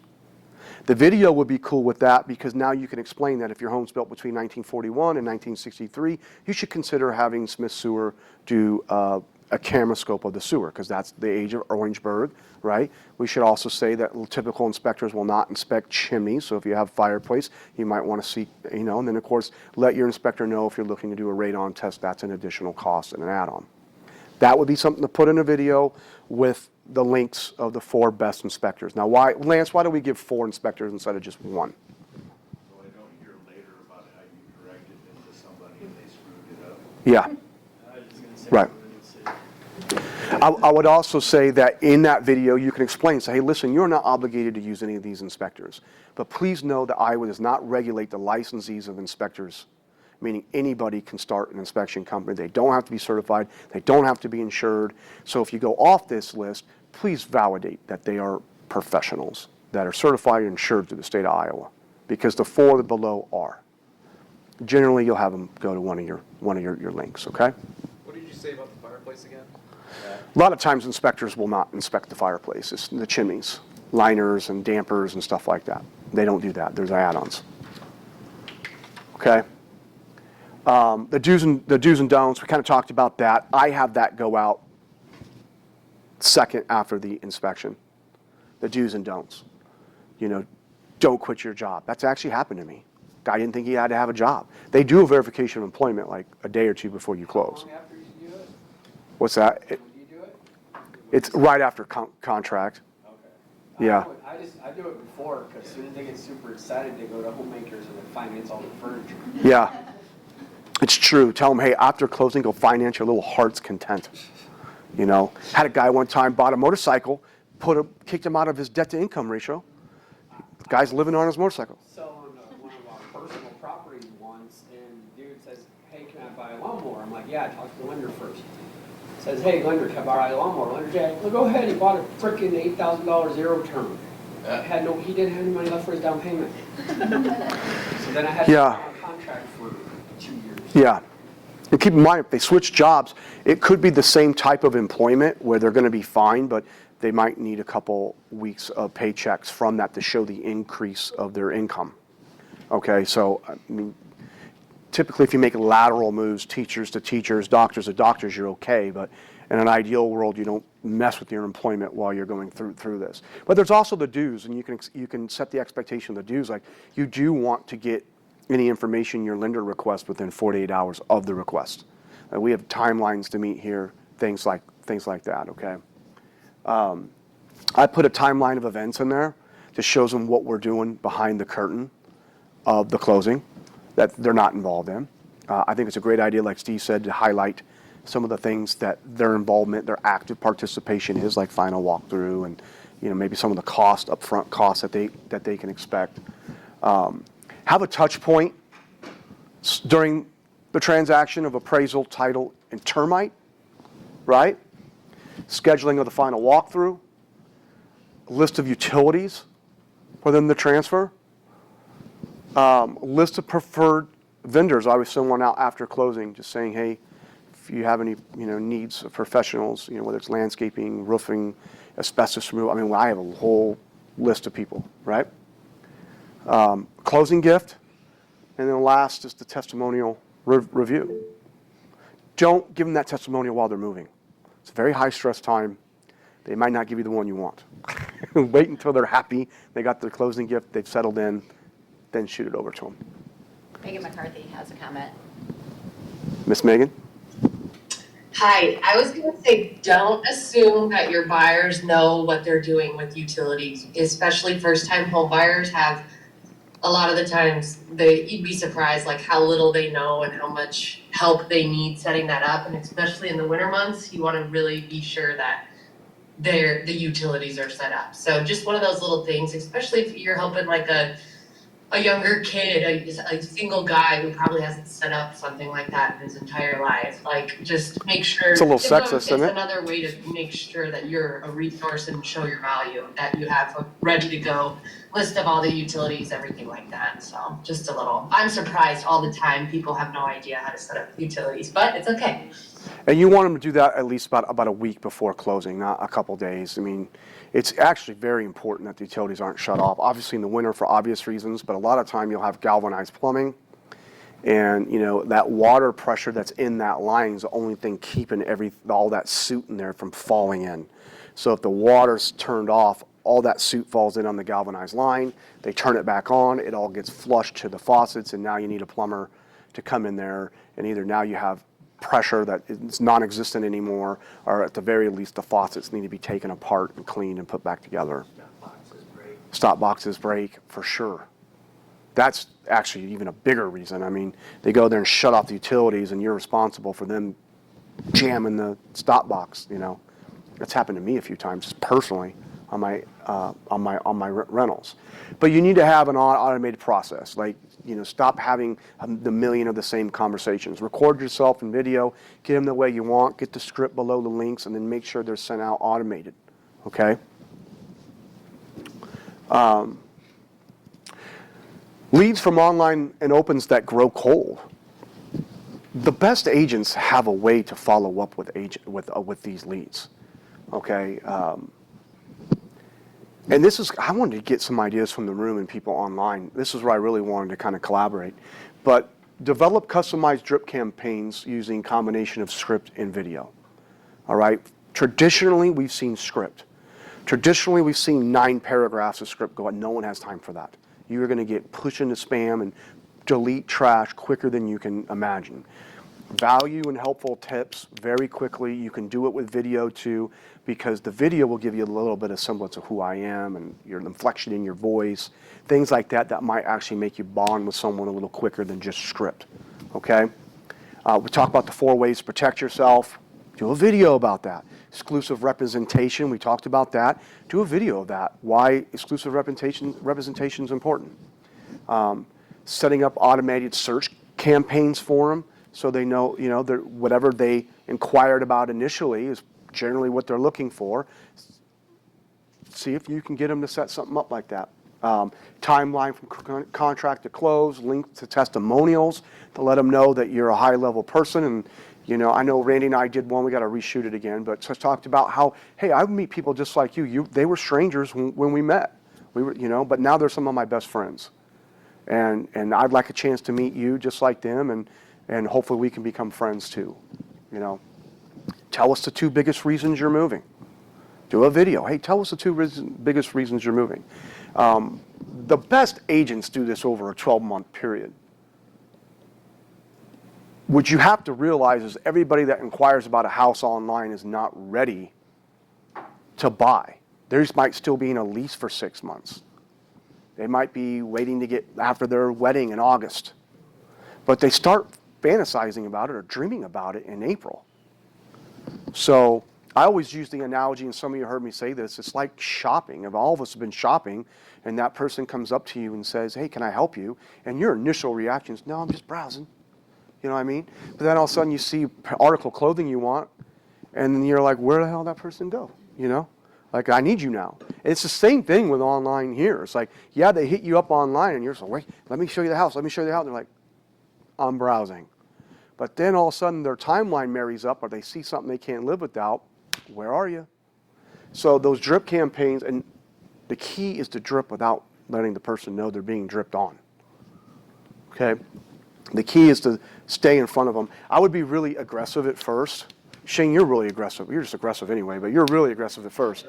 S1: The video would be cool with that because now you can explain that if your home's built between 1941 and 1963, you should consider having Smith Sewer do a camera scope of the sewer, because that's the age of Orangeburg, right? We should also say that typical inspectors will not inspect chimneys, so if you have fireplace, you might want to see, and then of course, let your inspector know if you're looking to do a radon test, that's an additional cost and an add-on. That would be something to put in a video with the links of the 4 best inspectors. Now, Lance, why do we give 4 inspectors instead of just 1?
S4: So I don't hear later about how you corrected them to somebody and they screwed it up.
S1: Yeah.
S6: I was just gonna say,
S1: Right.
S6: we're
S1: I would also say that in that video, you can explain, say, hey, listen, you're not obligated to use any of these inspectors, but please know that Iowa does not regulate the licensees of inspectors, meaning anybody can start an inspection company. They don't have to be certified. They don't have to be insured. So if you go off this list, please validate that they are professionals that are certified and insured through the state of Iowa, because the 4 below are. Generally, you'll have them go to one of your links, okay?
S2: What did you say about the fireplace again?
S1: A lot of times inspectors will not inspect the fireplace. It's the chimneys, liners and dampers and stuff like that. They don't do that. There's add-ons. Okay? The do's and don'ts, we kind of talked about that. I have that go out second after the inspection. The do's and don'ts. Don't quit your job. That's actually happened to me. Guy didn't think he had to have a job. They do a verification of employment like a day or 2 before you close.
S6: How long after you do it?
S1: What's that?
S6: When do you do it?
S1: It's right after contract.
S6: Okay.
S1: Yeah.
S6: I do it before, because as soon as they get super excited, they go to homemakers and they finance all the furniture.
S1: Yeah. It's true. Tell them, hey, after closing, go finance your little heart's content. Had a guy one time bought a motorcycle, kicked him out of his debt-to-income ratio. The guy's living on his motorcycle.
S6: Selling one of our personal properties once, and the dude says, hey, can I buy a lawnmower? I'm like, yeah, talk to the lender first. Says, hey, lender, can I buy a lawnmower? Lender said, well, go ahead. He bought a frickin' $8,000 zero term. He didn't have any money left for his down payment. So then I had to go on a contract for 2 years.
S1: Yeah. And keep in mind, if they switch jobs, it could be the same type of employment where they're going to be fine, but they might need a couple weeks of paychecks from that to show the increase of their income. Okay, so typically if you make lateral moves, teachers to teachers, doctors to doctors, you're okay, but in an ideal world, you don't mess with your employment while you're going through this. But there's also the dues, and you can set the expectation of the dues, like you do want to get any information your lender requests within 48 hours of the request. We have timelines to meet here, things like that, okay? I put a timeline of events in there that shows them what we're doing behind the curtain of the closing that they're not involved in. I think it's a great idea, like Steve said, to highlight some of the things that their involvement, their active participation is, like final walkthrough and maybe some of the upfront costs that they can expect. Have a touch point during the transaction of appraisal, title, and termite, right? Scheduling of the final walkthrough, a list of utilities for them to transfer, list of preferred vendors. I always send one out after closing, just saying, hey, if you have any needs of professionals, whether it's landscaping, roofing, asbestos removal. I have a whole list of people, right? Closing gift, and then last is the testimonial review. Don't give them that testimonial while they're moving. It's a very high stress time. They might not give you the one you want. Wait until they're happy, they got their closing gift, they've settled in, then shoot it over to them.
S10: Megan McCarthy has a comment.
S1: Miss Megan?
S15: Hi, I was gonna say, don't assume that your buyers know what they're doing with utilities, especially first-time home buyers have, a lot of the times, you'd be surprised like how little they know and how much help they need setting that up, and especially in the winter months, you wanna really be sure that the utilities are set up. So just one of those little things, especially if you're helping like a younger kid, a single guy who probably hasn't set up something like that in his entire life. Like, just make sure.
S1: It's a little sexist, isn't it?
S15: It's another way to make sure that you're a resource and show your value, that you have a ready to go list of all the utilities, everything like that. So just a little, I'm surprised all the time people have no idea how to set up utilities, but it's okay.
S1: And you want them to do that at least about a week before closing, not a couple days. I mean, it's actually very important that the utilities aren't shut off. Obviously in the winter for obvious reasons, but a lot of time you'll have galvanized plumbing, and that water pressure that's in that line is the only thing keeping all that soot in there from falling in. So if the water's turned off, all that soot falls in on the galvanized line. They turn it back on, it all gets flushed to the faucets, and now you need a plumber to come in there, and either now you have pressure that is non-existent anymore, or at the very least the faucets need to be taken apart and cleaned and put back together. Stop boxes break, for sure. That's actually even a bigger reason. I mean, they go there and shut off the utilities, and you're responsible for them jamming the stop box. That's happened to me a few times, just personally on my rentals. But you need to have an automated process. Like, stop having the million of the same conversations. Record yourself in video, get them the way you want, get the script below the links, and then make sure they're sent out automated. Okay? Leads from online and opens that grow cold. The best agents have a way to follow up with these leads. Okay? And I wanted to get some ideas from the room and people online. This is where I really wanted to kind of collaborate. But develop customized drip campaigns using combination of script and video. All right? Traditionally, we've seen script. Traditionally, we've seen 9 paragraphs of script go out. No one has time for that. You're going to get pushed into spam and delete trash quicker than you can imagine. Value and helpful tips very quickly. You can do it with video too, because the video will give you a little bit of semblance of who I am and your inflection in your voice, things like that might actually make you bond with someone a little quicker than just script. Okay? We talk about the 4 ways to protect yourself. Do a video about that. Exclusive representation, we talked about that. Do a video of that. Why exclusive representation is important. Setting up automated search campaigns for them, so they know, whatever they inquired about initially is generally what they're looking for. See if you can get them to set something up like that. Timeline from contract to close, link to testimonials to let them know that you're a high-level person. And, I know Randy and I did one, we got to reshoot it again, but just talked about how, hey, I meet people just like you. They were strangers when we met. We were, but now they're some of my best friends. And I'd like a chance to meet you just like them, and hopefully we can become friends too. Tell us the 2 biggest reasons you're moving. Do a video. Hey, tell us the 2 biggest reasons you're moving. The best agents do this over a 12-month period. What you have to realize is everybody that inquires about a house online is not ready to buy. Theirs might still be in a lease for 6 months. They might be waiting to get after their wedding in August. But they start fantasizing about it or dreaming about it in April. So I always use the analogy, and some of you heard me say this, it's like shopping. If all of us have been shopping and that person comes up to you and says, hey, can I help you? And your initial reaction is, no, I'm just browsing. You know what I mean? But then all of a sudden you see article clothing you want, and then you're like, where the hell did that person go? Like, I need you now. It's the same thing with online here. It's like, yeah, they hit you up online, and you're like, wait, let me show you the house. Let me show you the house. And they're like, I'm browsing. But then all of a sudden their timeline marries up, or they see something they can't live without. Where are you? So those drip campaigns, and the key is to drip without letting the person know they're being dripped on. Okay? The key is to stay in front of them. I would be really aggressive at first. Shane, you're really aggressive. You're just aggressive anyway, but you're really aggressive at first.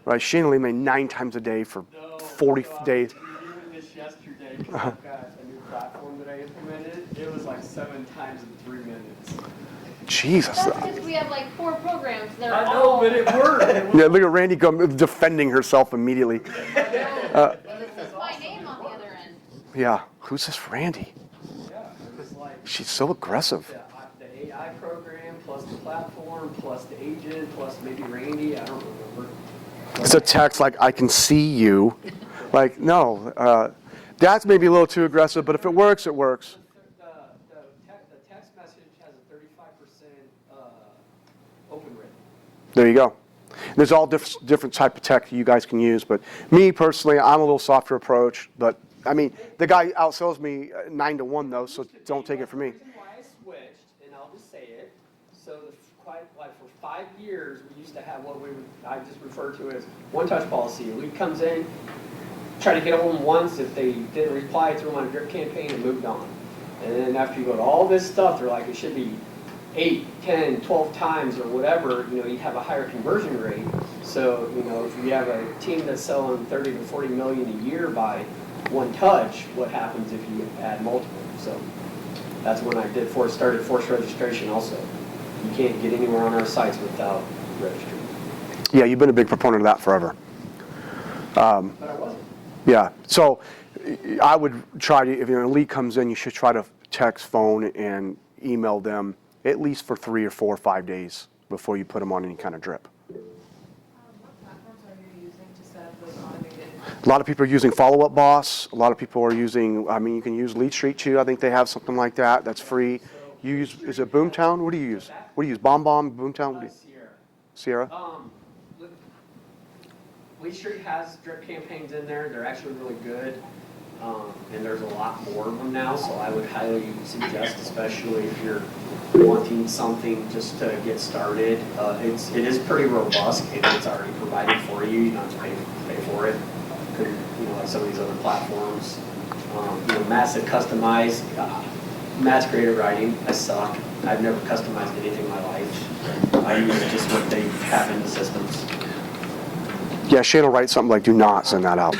S1: Right? Shane only made 9 times a day for 40 days.
S6: Doing this yesterday because I've got a new platform that I implemented, It was like 7 times in 3 minutes.
S1: Jesus.
S5: That's because we have like 4 programs that
S6: I
S5: are
S6: know,
S5: all.
S6: but it worked.
S1: Yeah, look at Randy defending herself immediately.
S5: This is my name on the other end.
S1: Yeah, who's this Randy?
S6: Yeah, it was like
S1: She's so aggressive.
S6: the AI program, plus the platform, plus the agent, plus maybe Randy, I don't remember.
S1: It's a text like, I can see you. Like, no, that's maybe a little too aggressive, but if it works, it works.
S6: The text message has a 35% open rate.
S1: There you go. There's all different type of tech you guys can use, but me personally, I'm a little softer approach, but I mean, the guy outsells me 9 to 1 though, so don't take it from me.
S6: The reason why I switched, and I'll just say it, so for 5 years, we used to have what I just refer to as one-touch policy. A lead comes in, try to get a hold of them once. If they didn't reply, threw them on a drip campaign and moved on. And then after you go to all this stuff, they're like, it should be 8, 10, 12 times or whatever, you have a higher conversion rate. So, if you have a team that's selling 30 to 40 million a year by one touch, what happens if you add multiple? So that's when I started forced registration also. You can't get anywhere on our sites without registering.
S1: Yeah, you've been a big proponent of that forever.
S6: But I wasn't.
S1: Yeah, so I would try to, if a lead comes in, you should try to text, phone, and email them at least for 3 or 4 or 5 days before you put them on any kind of drip.
S8: What platforms are you using to set up those automated?
S1: A lot of people are using Follow Up Boss. A lot of people are using, you can use Lead Street too. I think they have something like that. That's free. You use, is it Boomtown? What do you use? What do you use? BombBomb, Boomtown? What do you, Sierra?
S6: Lead Street has drip campaigns in there. They're actually really good. And there's a lot more of them now, so I would highly suggest, especially if you're wanting something just to get started. It is pretty robust, and it's already provided for you. You don't have to pay for it. Like some of these other platforms. Massive customized. Matt's great at writing. I suck. I've never customized anything in my life. I use just what they have in the systems.
S1: Yeah, Shane will write something like, do not send that out.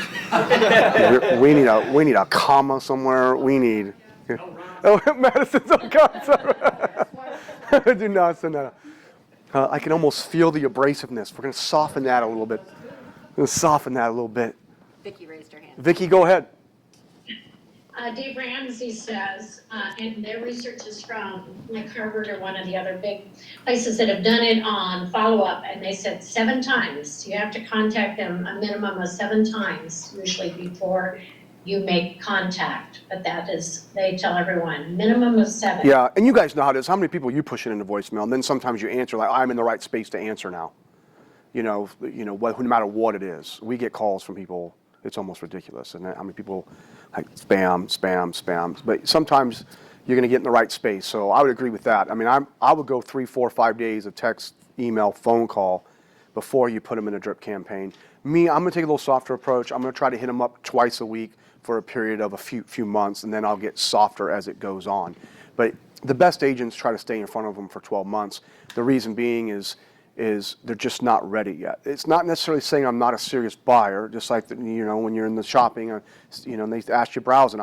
S1: we need a comma somewhere. We need. Oh, Madison's on God. Do not send that out. I can almost feel the abrasiveness. We're going to soften that a little bit.
S10: Vicki raised her hand.
S1: Vicki, go ahead.
S13: Dave Ramsey says, and their research is from like Harvard or one of the other big places that have done it on follow-up, and they said 7 times. You have to contact them a minimum of 7 times, usually before you make contact. But that is, they tell everyone, minimum of 7.
S1: Yeah, and you guys know how it is. How many people you push it into voicemail, and then sometimes you answer like, I'm in the right space to answer now. No matter what it is. We get calls from people. It's almost ridiculous. And how many people like spam. But sometimes you're going to get in the right space. So I would agree with that. I would go 3, 4, 5 days of text, email, phone call before you put them in a drip campaign. I'm going to take a little softer approach. I'm going to try to hit them up twice a week for a period of a few months, and then I'll get softer as it goes on. But the best agents try to stay in front of them for 12 months. The reason being is they're just not ready yet. It's not necessarily saying I'm not a serious buyer, just like when you're in the shopping, and they ask you browsing.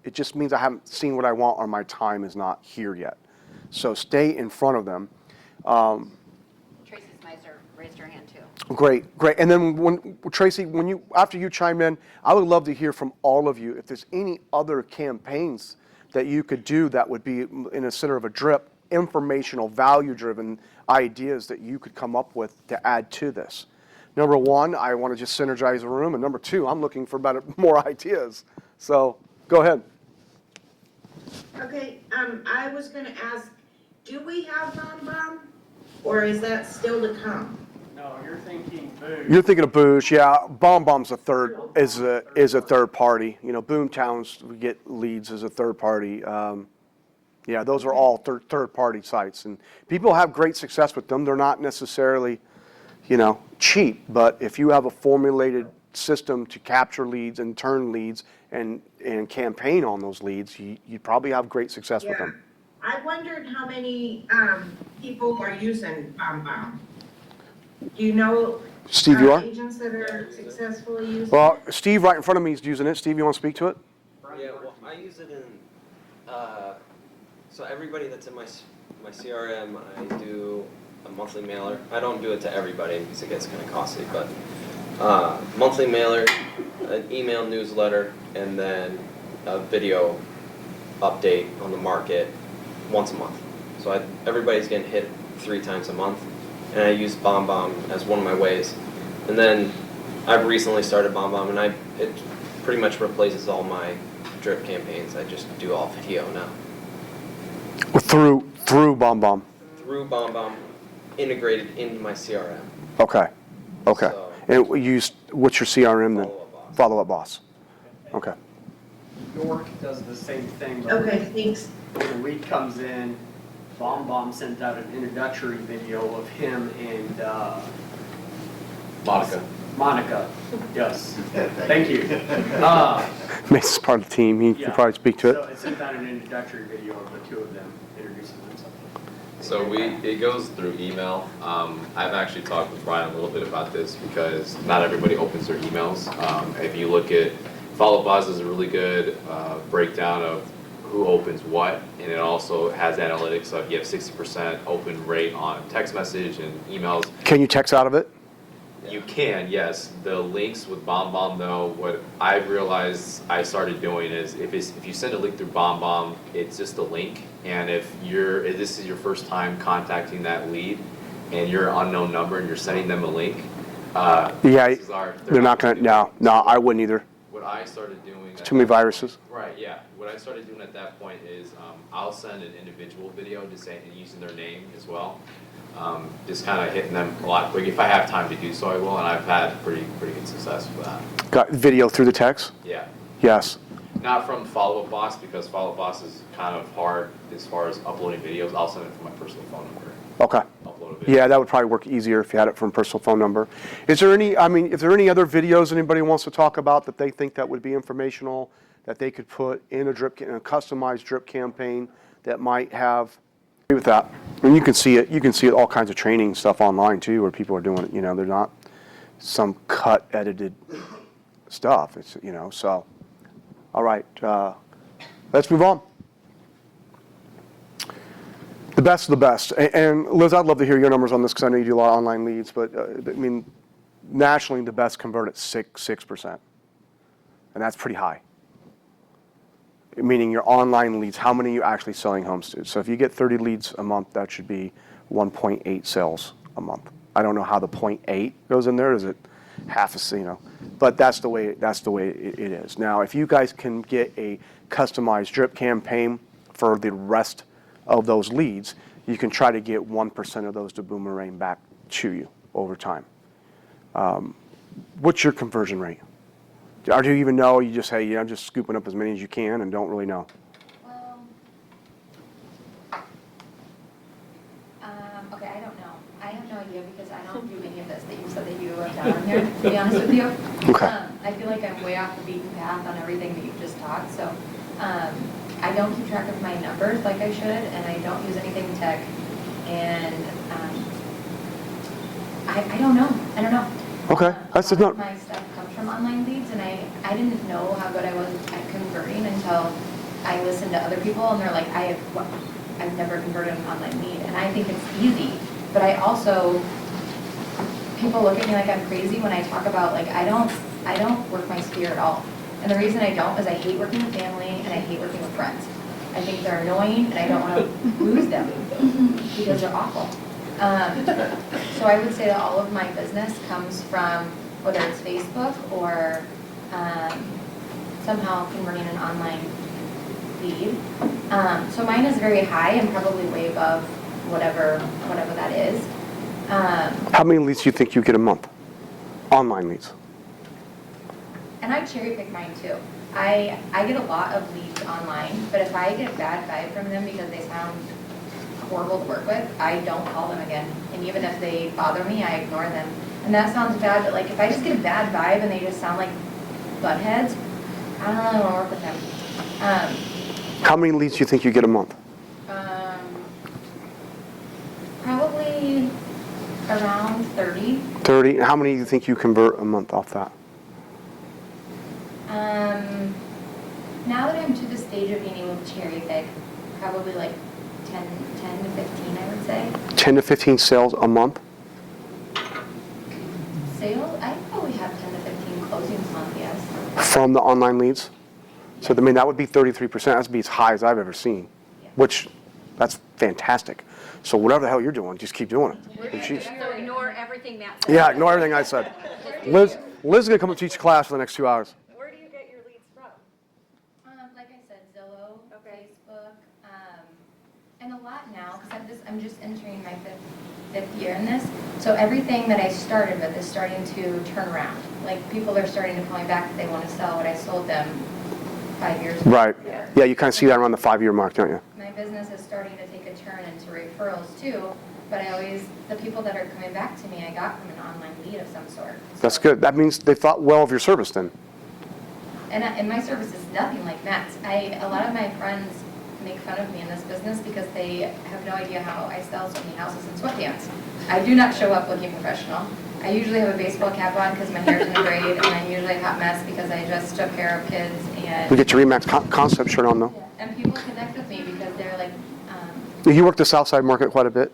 S1: It just means I haven't seen what I want or my time is not here yet. So stay in front of them.
S10: Tracy Smicer raised her hand too.
S1: Great. And then Tracy, after you chime in, I would love to hear from all of you if there's any other campaigns that you could do that would be in a center of a drip, informational, value-driven ideas that you could come up with to add to this. Number 1, I want to just synergize the room, and number 2, I'm looking for more ideas. So go ahead.
S11: Okay, I was gonna ask, do we have BombBomb, or is that still to come?
S6: No, you're thinking Boosh.
S1: You're thinking of Boosh, yeah. BombBomb's is a third party. Boomtowns, we get leads as a third party. Yeah, those are all third-party sites, and people have great success with them. They're not necessarily, cheap, but if you have a formulated system to capture leads and turn leads and campaign on those leads, you probably have great success with them.
S11: I wondered how many people are using BombBomb. Do you know
S1: Steve, you are?
S11: agents that are successfully using
S1: Well,
S11: it?
S1: Steve right in front of me is using it. Steve, you want to speak to it?
S12: Yeah, well, I use it in So everybody that's in my CRM, I do a monthly mailer. I don't do it to everybody because it gets kind of costly, but monthly mailer, an email newsletter, and then a video update on the market once a month. So everybody's getting hit 3 times a month, and I use BombBomb as one of my ways. And then I've recently started BombBomb, and it pretty much replaces all my drip campaigns. I just do all video now.
S1: Through BombBomb.
S12: Through BombBomb, integrated into my CRM.
S1: Okay. Okay.
S12: So-
S1: And what's your CRM then?
S12: Follow-up boss.
S1: Follow-up boss. Okay.
S6: York does the same thing, but
S11: Okay, thanks.
S6: when the lead comes in, BombBomb sent out an introductory video of him and Monica, yes, thank you.
S1: Mason's part of the team. He can probably speak to
S6: So
S1: it.
S6: it sent out an introductory video of the two of them introducing themselves.
S2: So it goes through email. I've actually talked with Brian a little bit about this because not everybody opens their emails. If you look at Follow Boss is a really good breakdown of who opens what, and it also has analytics of you have 60% open rate on text message and emails.
S1: Can you text out of it?
S2: You can, yes. The links with BombBomb though, what I've realized I started doing is if you send a link through BombBomb, it's just a link. And if this is your first time contacting that lead and you're an unknown number and you're sending them a link,
S1: Yeah, they're not gonna, no, I wouldn't either.
S2: what I started doing.
S1: Too many viruses.
S2: Right, yeah. What I started doing at that point is I'll send an individual video just saying and using their name as well. Just kind of hitting them a lot quick. If I have time to do so, I will, and I've had pretty good success with that.
S1: Got video through the text?
S2: Yeah.
S1: Yes.
S2: Not from Follow-Up Boss, because Follow-Up Boss is kind of hard as far as uploading videos. I'll send it from my personal phone number.
S1: Okay.
S2: Upload a video.
S1: Yeah, that would probably work easier if you had it from personal phone number. Is there any, if there are any other videos anybody wants to talk about that they think that would be informational, that they could put in a customized drip campaign that might have, agree with that. And you can see it all kinds of training stuff online too, where people are doing it, they're not some cut edited stuff. It's, so, all right, let's move on. The best of the best. And Liz, I'd love to hear your numbers on this because I know you do a lot of online leads, but nationally the best convert at 6%. And that's pretty high. Meaning your online leads, how many are you actually selling homes to? So if you get 30 leads a month, that should be 1.8 sales a month. I don't know how the 0.8 goes in there. Is it half a, but that's the way it is. Now, if you guys can get a customized drip campaign for the rest of those leads, you can try to get 1% of those to boomerang back to you over time. What's your conversion rate? Or do you even know? You just say, yeah, I'm just scooping up as many as you can and don't really know.
S5: Well, okay, I don't know. I have no idea because I don't do any of this that you said that you wrote down on here, to be honest with you.
S1: Okay.
S5: I feel like I'm way off the beaten path on everything that you've just taught, so I don't keep track of my numbers like I should, and I don't use anything tech, and I don't know. I don't know.
S1: Okay, that's just not.
S5: My stuff comes from online leads, and I didn't know how good I was at converting until I listened to other people, and they're like, I've never converted an online lead, and I think it's easy, but I also, people look at me like I'm crazy when I talk about, like, I don't work my sphere at all. And the reason I don't is I hate working with family, and I hate working with friends. I think they're annoying, and I don't want to lose them because they're awful. So I would say that all of my business comes from whether it's Facebook or somehow converting an online lead. So mine is very high and probably way above whatever that is.
S1: How many leads do you think you get a month? Online leads.
S5: And I cherry pick mine too. I get a lot of leads online, but if I get bad vibe from them because they sound horrible to work with, I don't call them again. And even if they bother me, I ignore them. And that sounds bad, but like if I just get a bad vibe and they just sound like butt heads, I don't really want to work with them.
S1: How many leads do you think you get a month?
S5: Probably around 30.
S1: 30. How many do you think you convert a month off that?
S5: Now that I'm to the stage of being able to cherry pick, probably like 10 to 15, I would say.
S1: 10 to 15 sales a month?
S5: Sales, I probably have 10 to 15 closings a month, yes.
S1: From the online leads? So, I mean, that would be 33%. That'd be as high as I've ever seen, which, that's fantastic. So whatever the hell you're doing, just keep doing it. And she's-
S10: So ignore everything Matt said.
S1: Yeah, ignore everything I said. Liz is going to come and teach class for the next 2 hours.
S9: Where do you get your leads from?
S5: Like I said, Zillow, Facebook, and a lot now, because I'm just entering my fifth year in this. So everything that I started with is starting to turn around. Like, people are starting to call me back if they want to sell what I sold them 5 years ago.
S1: Right. Yeah, you kind of see that around the 5-year mark, don't you?
S5: My business is starting to take a turn into referrals too, but the people that are coming back to me, I got from an online lead of some sort.
S1: That's good. That means they thought well of your service then.
S5: And my service is nothing like Matt's. A lot of my friends make fun of me in this business because they have no idea how I sell so many houses in sweatpants. I do not show up looking professional. I usually have a baseball cap on because my hair's in a braid, and I'm usually a hot mess because I just took care of kids and...
S1: You get your Remax concept shirt on though.
S5: And people connect with me because they're like...
S1: You work the Southside market quite a bit.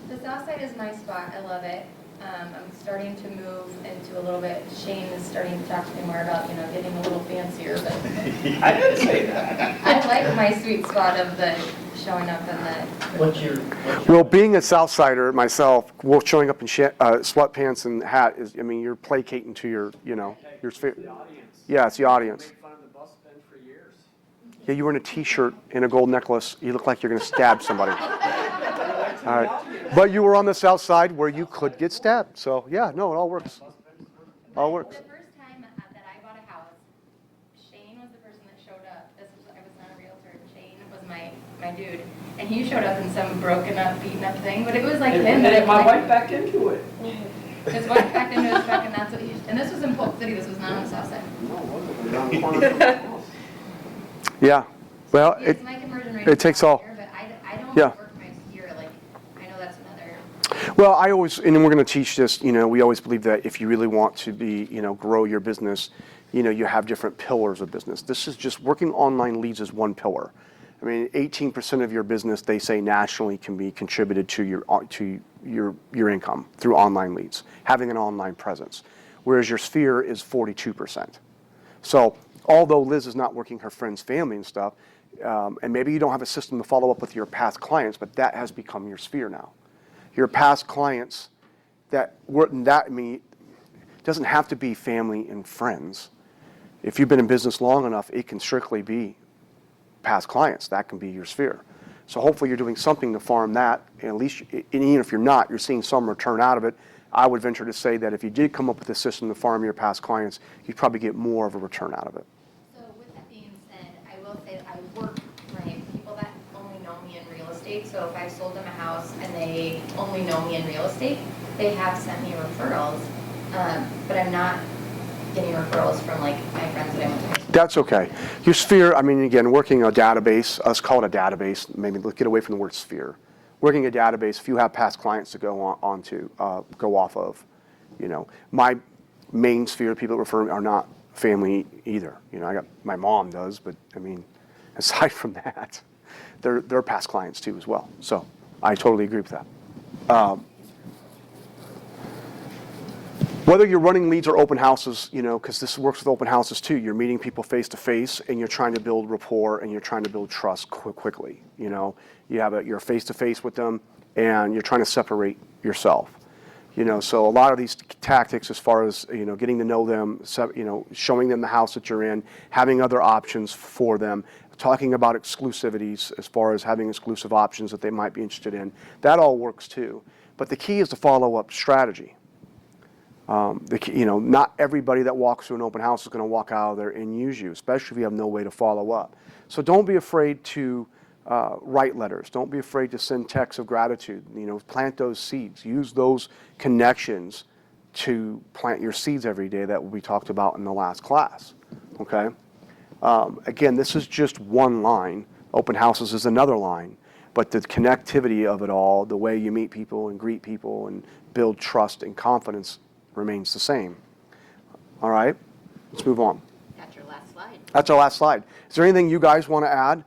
S5: The South Side is my spot. I love it. I'm starting to move into a little bit. Shane is starting to talk to me more about, getting a little fancier, but...
S3: I didn't say that.
S5: I like my sweet spot of the showing up in the...
S3: What's your
S1: Well, being a Southsider myself, showing up in sweatpants and hat is, I mean, you're placating to your, your sphere.
S6: The audience.
S1: Yeah, it's the audience.
S6: Make fun of the bus bend for years.
S1: Yeah, you were in a T-shirt and a gold necklace. You look like you're going to stab somebody. All right. But you were on the South Side where you could get stabbed. So, yeah, no, it all works. All works.
S5: The first time that I bought a house, Shane was the person that showed up. I was not a realtor. Shane was my dude. And he showed up in some broken up, beaten up thing, but it was like him.
S6: And my wife backed into it.
S5: His wife backed into his truck, and that's what and this was in Polk City. This was not on the South Side.
S6: No, it wasn't. It was around the corner from my house.
S1: Yeah. Well,
S5: Yes, my conversion rate
S1: it
S5: is
S1: takes
S5: higher,
S1: all.
S5: but I don't
S1: Yeah.
S5: work my sphere. Like, I know that's another...
S1: Well, I always, and we're going to teach this, we always believe that if you really want to be, grow your business, you have different pillars of business. This is just working online leads is one pillar. I mean, 18% of your business, they say nationally, can be contributed to your income through online leads, having an online presence, whereas your sphere is 42%. So although Liz is not working her friends, family and stuff, and maybe you don't have a system to follow up with your past clients, but that has become your sphere now. Your past clients, it doesn't have to be family and friends. If you've been in business long enough, it can strictly be past clients. That can be your sphere. So hopefully you're doing something to farm that, and at least, and even if you're not, you're seeing some return out of it. I would venture to say that if you did come up with a system to farm your past clients, you'd probably get more of a return out of it.
S5: So with that being said, I will say that I work, right, people that only know me in real estate. So if I sold them a house and they only know me in real estate, they have sent me referrals, but I'm not getting referrals from like my friends that I went to high school.
S1: That's okay. Your sphere, I mean, again, working a database, let's call it a database, maybe let's get away from the word sphere. Working a database, if you have past clients to go off of, my main sphere, people that refer me are not family either. I got, my mom does, but I mean, aside from that, they're past clients too as well. So I totally agree with that. Whether you're running leads or open houses, because this works with open houses too, you're meeting people face to face and you're trying to build rapport and you're trying to build trust quickly. You're face to face with them and you're trying to separate yourself. So a lot of these tactics as far as, getting to know them, showing them the house that you're in, having other options for them, talking about exclusivities as far as having exclusive options that they might be interested in, that all works too. But the key is the follow-up strategy. Not everybody that walks through an open house is going to walk out of there and use you, especially if you have no way to follow up. So don't be afraid to write letters. Don't be afraid to send texts of gratitude. Plant those seeds. Use those connections to plant your seeds every day that we talked about in the last class. Okay? Again, this is just one line. Open houses is another line. But the connectivity of it all, the way you meet people and greet people and build trust and confidence remains the same. All right, let's move on.
S10: That's your last slide.
S1: That's our last slide. Is there anything you guys want to add?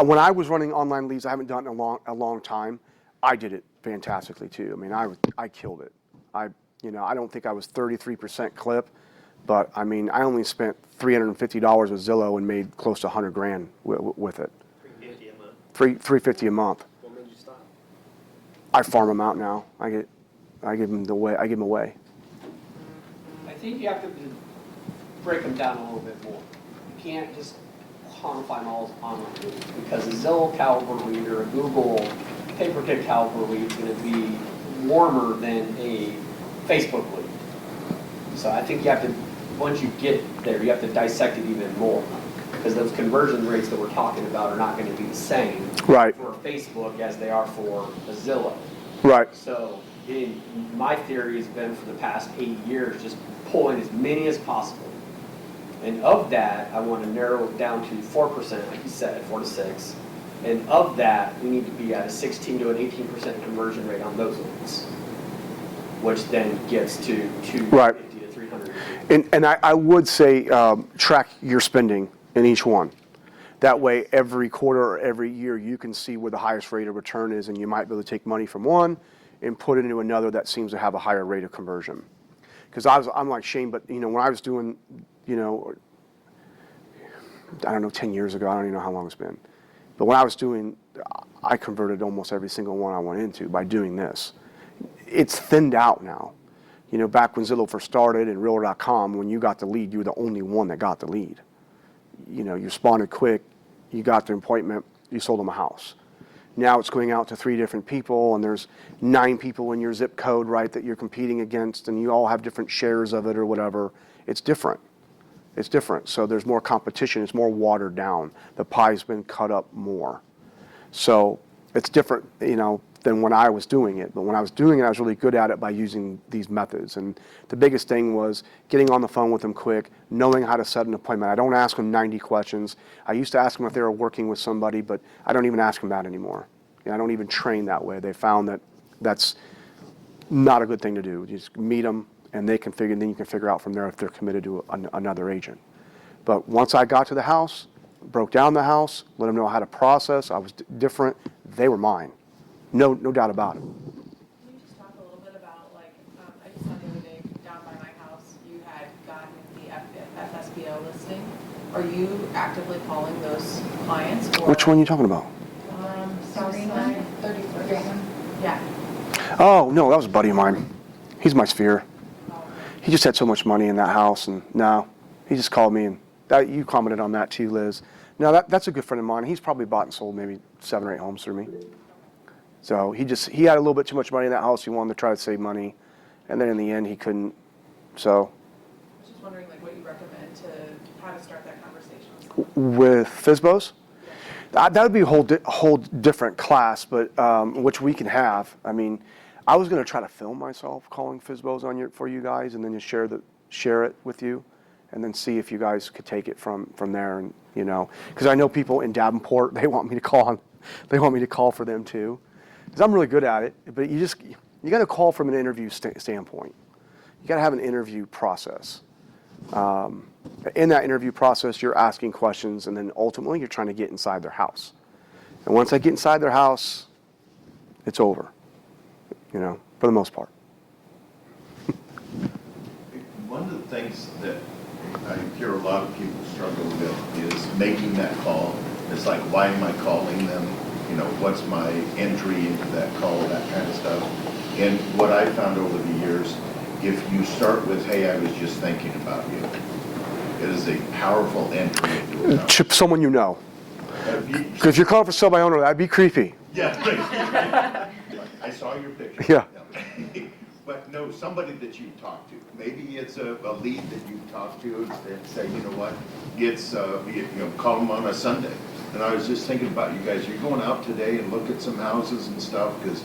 S1: When I was running online leads, I haven't done it in a long time. I did it fantastically too. I mean, I killed it. I don't think I was 33% clip, but I mean, I only spent $350 with Zillow and made close to 100 grand with it.
S3: $350 a month.
S1: $350 a month.
S3: What made you stop?
S1: I farm them out now. I give them away.
S6: I think you have to break them down a little bit more. You can't just quantify them all as online leads, because a Zillow caliber lead or a Google pay-per-click caliber lead is going to be warmer than a Facebook lead. So I think you have to, once you get there, you have to dissect it even more, because those conversion rates that we're talking about are not going to be the same
S1: Right.
S6: for Facebook as they are for a Zillow.
S1: Right.
S6: So my theory has been for the past 8 years, just pull in as many as possible. And of that, I want to narrow it down to 4%, like you said, 4 to 6. And of that, we need to be at a 16 to an 18% conversion rate on those leads, which then gets to 250 to 300.
S1: And I would say track your spending in each one. That way, every quarter or every year, you can see where the highest rate of return is, and you might be able to take money from one and put it into another that seems to have a higher rate of conversion. Because I'm like Shane, but when I was doing, I don't know, 10 years ago, I don't even know how long it's been. But when I was doing, I converted almost every single one I went into by doing this. It's thinned out now. Back when Zillow first started and Realtor.com, when you got the lead, you were the only one that got the lead. You responded quick, you got the appointment, you sold them a house. Now it's going out to 3 different people, and there's 9 people in your zip code, right, that you're competing against, and you all have different shares of it or whatever. It's different. It's different. So there's more competition. It's more watered down. The pie's been cut up more. So it's different, than when I was doing it. But when I was doing it, I was really good at it by using these methods. And the biggest thing was getting on the phone with them quick, knowing how to set an appointment. I don't ask them 90 questions. I used to ask them if they were working with somebody, but I don't even ask them that anymore. I don't even train that way. They found that that's not a good thing to do. You just meet them, and then you can figure out from there if they're committed to another agent. But once I got to the house, broke down the house, let them know how to process, I was different, they were mine. No doubt about it.
S8: Can you just talk a little bit about, I just saw the other day down by my house, you had gotten the FSBO listing. Are you actively calling those clients? Or,
S1: Which one are you talking about?
S8: Southside 31st. Yeah.
S1: Oh, no, that was a buddy of mine. He's my sphere. He just had so much money in that house, and no, he just called me, and you commented on that too, Liz. No, that's a good friend of mine. He's probably bought and sold maybe 7 or 8 homes through me. So he had a little bit too much money in that house. He wanted to try to save money, and then in the end he couldn't. So.
S8: I was just wondering what you recommend how to start that conversation
S1: with fsbos. That would be a whole different class, but which we can have. I mean, I was going to try to film myself calling fsbos for you guys, and then just share it with you, and then see if you guys could take it from there. And because I know people in Davenport, they want me to call. They want me to call for them too. Because I'm really good at it, but you got to call from an interview standpoint. You got to have an interview process. In that interview process, you're asking questions, and then ultimately you're trying to get inside their house. And once I get inside their house, it's over. For the most part.
S4: One of the things that I hear a lot of people struggle with is making that call. It's like, why am I calling them? What's my entry into that call, that kind of stuff. And what I found over the years, if you start with, hey, I was just thinking about you, it is a powerful entry into a
S1: To someone you know. Because if you're calling for sale by owner, that'd be creepy.
S4: Yeah, right. I saw your picture.
S1: Yeah.
S4: But no, somebody that you talk to. Maybe it's a lead that you talk to and say, you know what, it's, call them on a Sunday. And I was just thinking about you guys, you're going out today and look at some houses and stuff, because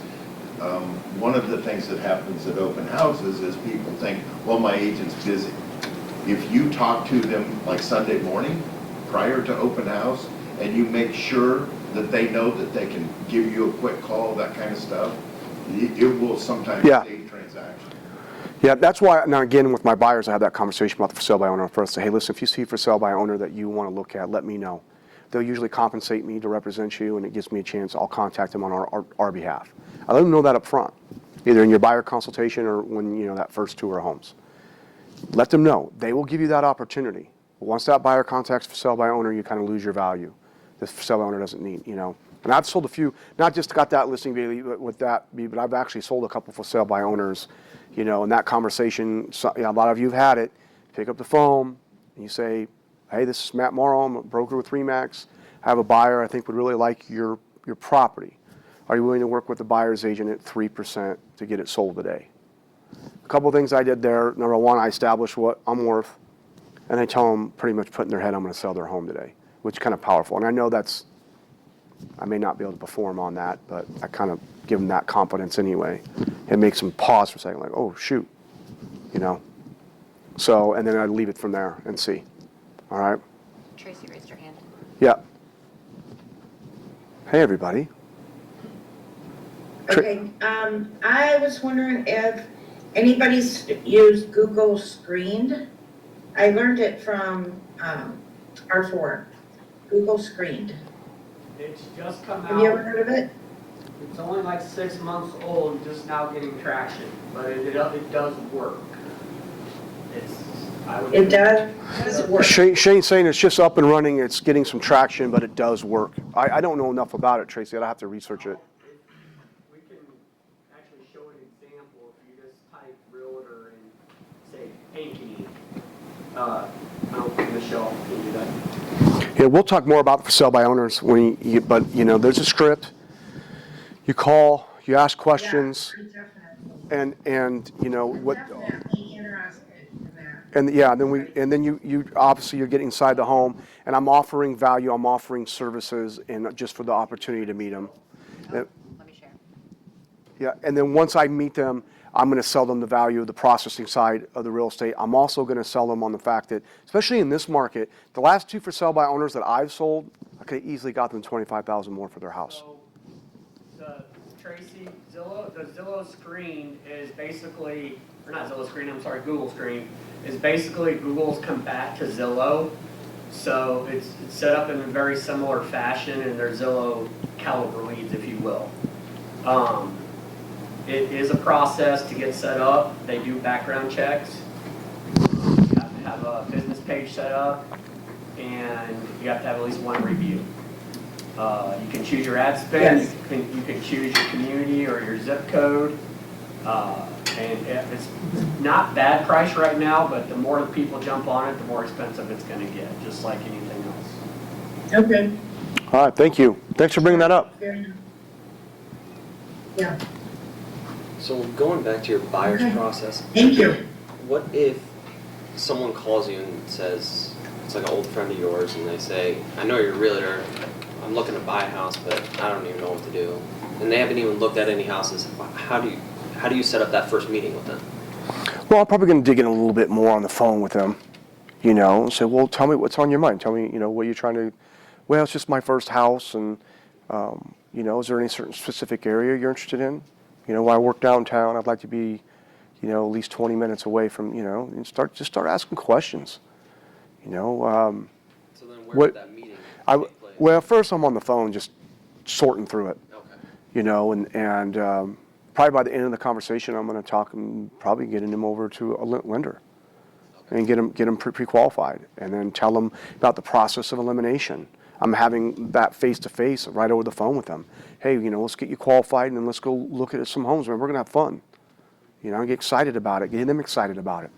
S4: one of the things that happens at open houses is people think, well, my agent's busy. If you talk to them like Sunday morning, prior to open house, and you make sure that they know that they can give you a quick call, that kind of stuff, it will sometimes save transaction.
S1: Yeah, that's why, now again, with my buyers, I have that conversation about the for sale by owner first. Say, hey, listen, if you see for sale by owner that you want to look at, let me know. they'll usually compensate me to represent you, and it gives me a chance. I'll contact them on our behalf. I let them know that up front, either in your buyer consultation or when, that first tour of homes. Let them know. They will give you that opportunity. Once that buyer contacts for sale by owner, you kind of lose your value. The for sale by owner doesn't need, And I've sold a few, not just got that listing, but I've actually sold a couple for sale by owners, and that conversation, a lot of you have had it. Pick up the phone, and you say, hey, this is Matt Morrow, I'm a broker with RE/MAX. I have a buyer I think would really like your property. Are you willing to work with the buyer's agent at 3% to get it sold today? A couple of things I did there. Number one, I established what I'm worth, and I tell them pretty much put in their head I'm going to sell their home today, which is kind of powerful. And I know I may not be able to perform on that, but I kind of give them that confidence anyway. It makes them pause for a second, like, oh, shoot, So, and then I leave it from there and see. All right?
S10: Tracy raised her hand.
S1: Yeah. Hey, everybody.
S11: Okay, I was wondering if anybody's used Google Screened. I learned it from R4, Google Screened.
S6: It's just come out.
S11: Have you ever heard of it?
S6: It's only like 6 months old, just now getting traction, but it does work.
S11: It does work.
S1: Shane's saying it's just up and running, it's getting some traction, but it does work. I don't know enough about it, Tracy. I'd have to research it.
S6: We can actually show an example if you just type realtor and say Ankeny. I don't think Michelle can do that.
S1: Yeah, we'll talk more about for sale by owners but there's a script. You call, you ask questions, and what.
S11: Definitely interested in that.
S1: And then you obviously you're getting inside the home, and I'm offering value, I'm offering services, and just for the opportunity to meet them.
S10: Let me share.
S1: Yeah, and then once I meet them, I'm going to sell them the value of the processing side of the real estate. I'm also going to sell them on the fact that, especially in this market, the last two for sale by owners that I've sold, I could have easily got them $25,000 more for their house.
S6: So, Tracy, the Zillow screen is basically, or not Zillow screen, I'm sorry, Google screen, is basically Google's combat to Zillow. So it's set up in a very similar fashion, and they're Zillow caliber leads, if you will. It is a process to get set up. They do background checks. You have to have a business page set up, and you have to have at least one review. You can choose your ad spend.
S11: Yes.
S6: You can choose your community or your zip code. And it's not bad price right now, but the more the people jump on it, the more expensive it's going to get, just like anything else.
S11: Okay.
S1: All right, thank you. Thanks for bringing that up.
S11: Fair enough. Yeah,
S12: So going back to your buyer's
S11: Okay.
S12: process,
S11: thank you.
S12: what if someone calls you and says, it's like an old friend of yours, and they say, I know you're a realtor, I'm looking to buy a house, but I don't even know what to do. And they haven't even looked at any houses. How do you set up that first meeting with them?
S1: Well, I'm probably going to dig in a little bit more on the phone with them, and say, well, tell me what's on your mind. Tell me, what you're trying to, well, it's just my first house, and, is there any certain specific area you're interested in? I work downtown, I'd like to be, at least 20 minutes away from, and start asking questions,
S12: So then where would that meeting take place?
S1: Well, first I'm on the phone just sorting through it,
S12: Okay.
S1: and probably by the end of the conversation, I'm going to talk and probably getting them over to a lender and get them pre-qualified, and then tell them about the process of elimination. I'm having that face-to-face right over the phone with them. Hey, let's get you qualified, and then let's go look at some homes, man. We're going to have fun. Get excited about it, get them excited about it.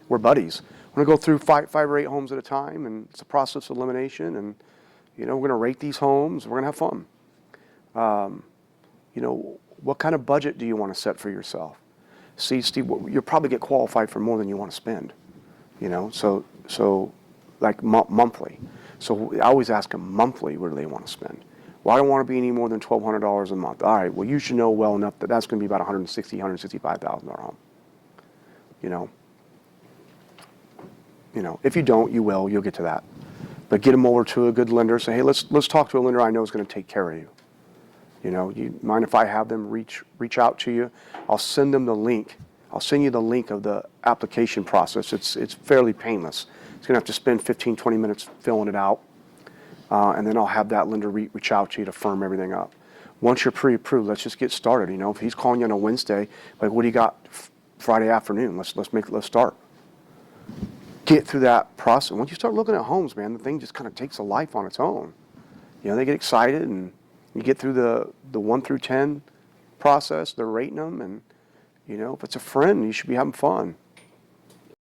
S1: We're buddies. We're going to go through five or eight homes at a time, and it's a process of elimination, and, we're going to rate these homes, we're going to have fun. What kind of budget do you want to set for yourself? See, Steve, you'll probably get qualified for more than you want to spend, so like monthly. So I always ask them monthly, what do they want to spend? Well, I don't want to be any more than $1,200 a month. All right, well, you should know well enough that that's going to be about $160,000, $165,000 home. If you don't, you'll get to that. But get them over to a good lender. Say, hey, let's talk to a lender I know is going to take care of you. You mind if I have them reach out to you? I'll send them the link. I'll send you the link of the application process. It's fairly painless. It's going to have to spend 15, 20 minutes filling it out. and then I'll have that lender reach out to you to firm everything up. Once you're pre-approved, let's just get started. You know, if he's calling you on a Wednesday, like, what do you got Friday afternoon? Let's start. Get through that process. Once you start looking at homes, man, the thing just kind of takes a life on its own. You know, they get excited, and you get through the 1 through 10 process. They're rating them, and you know, if it's a friend, you should be having fun.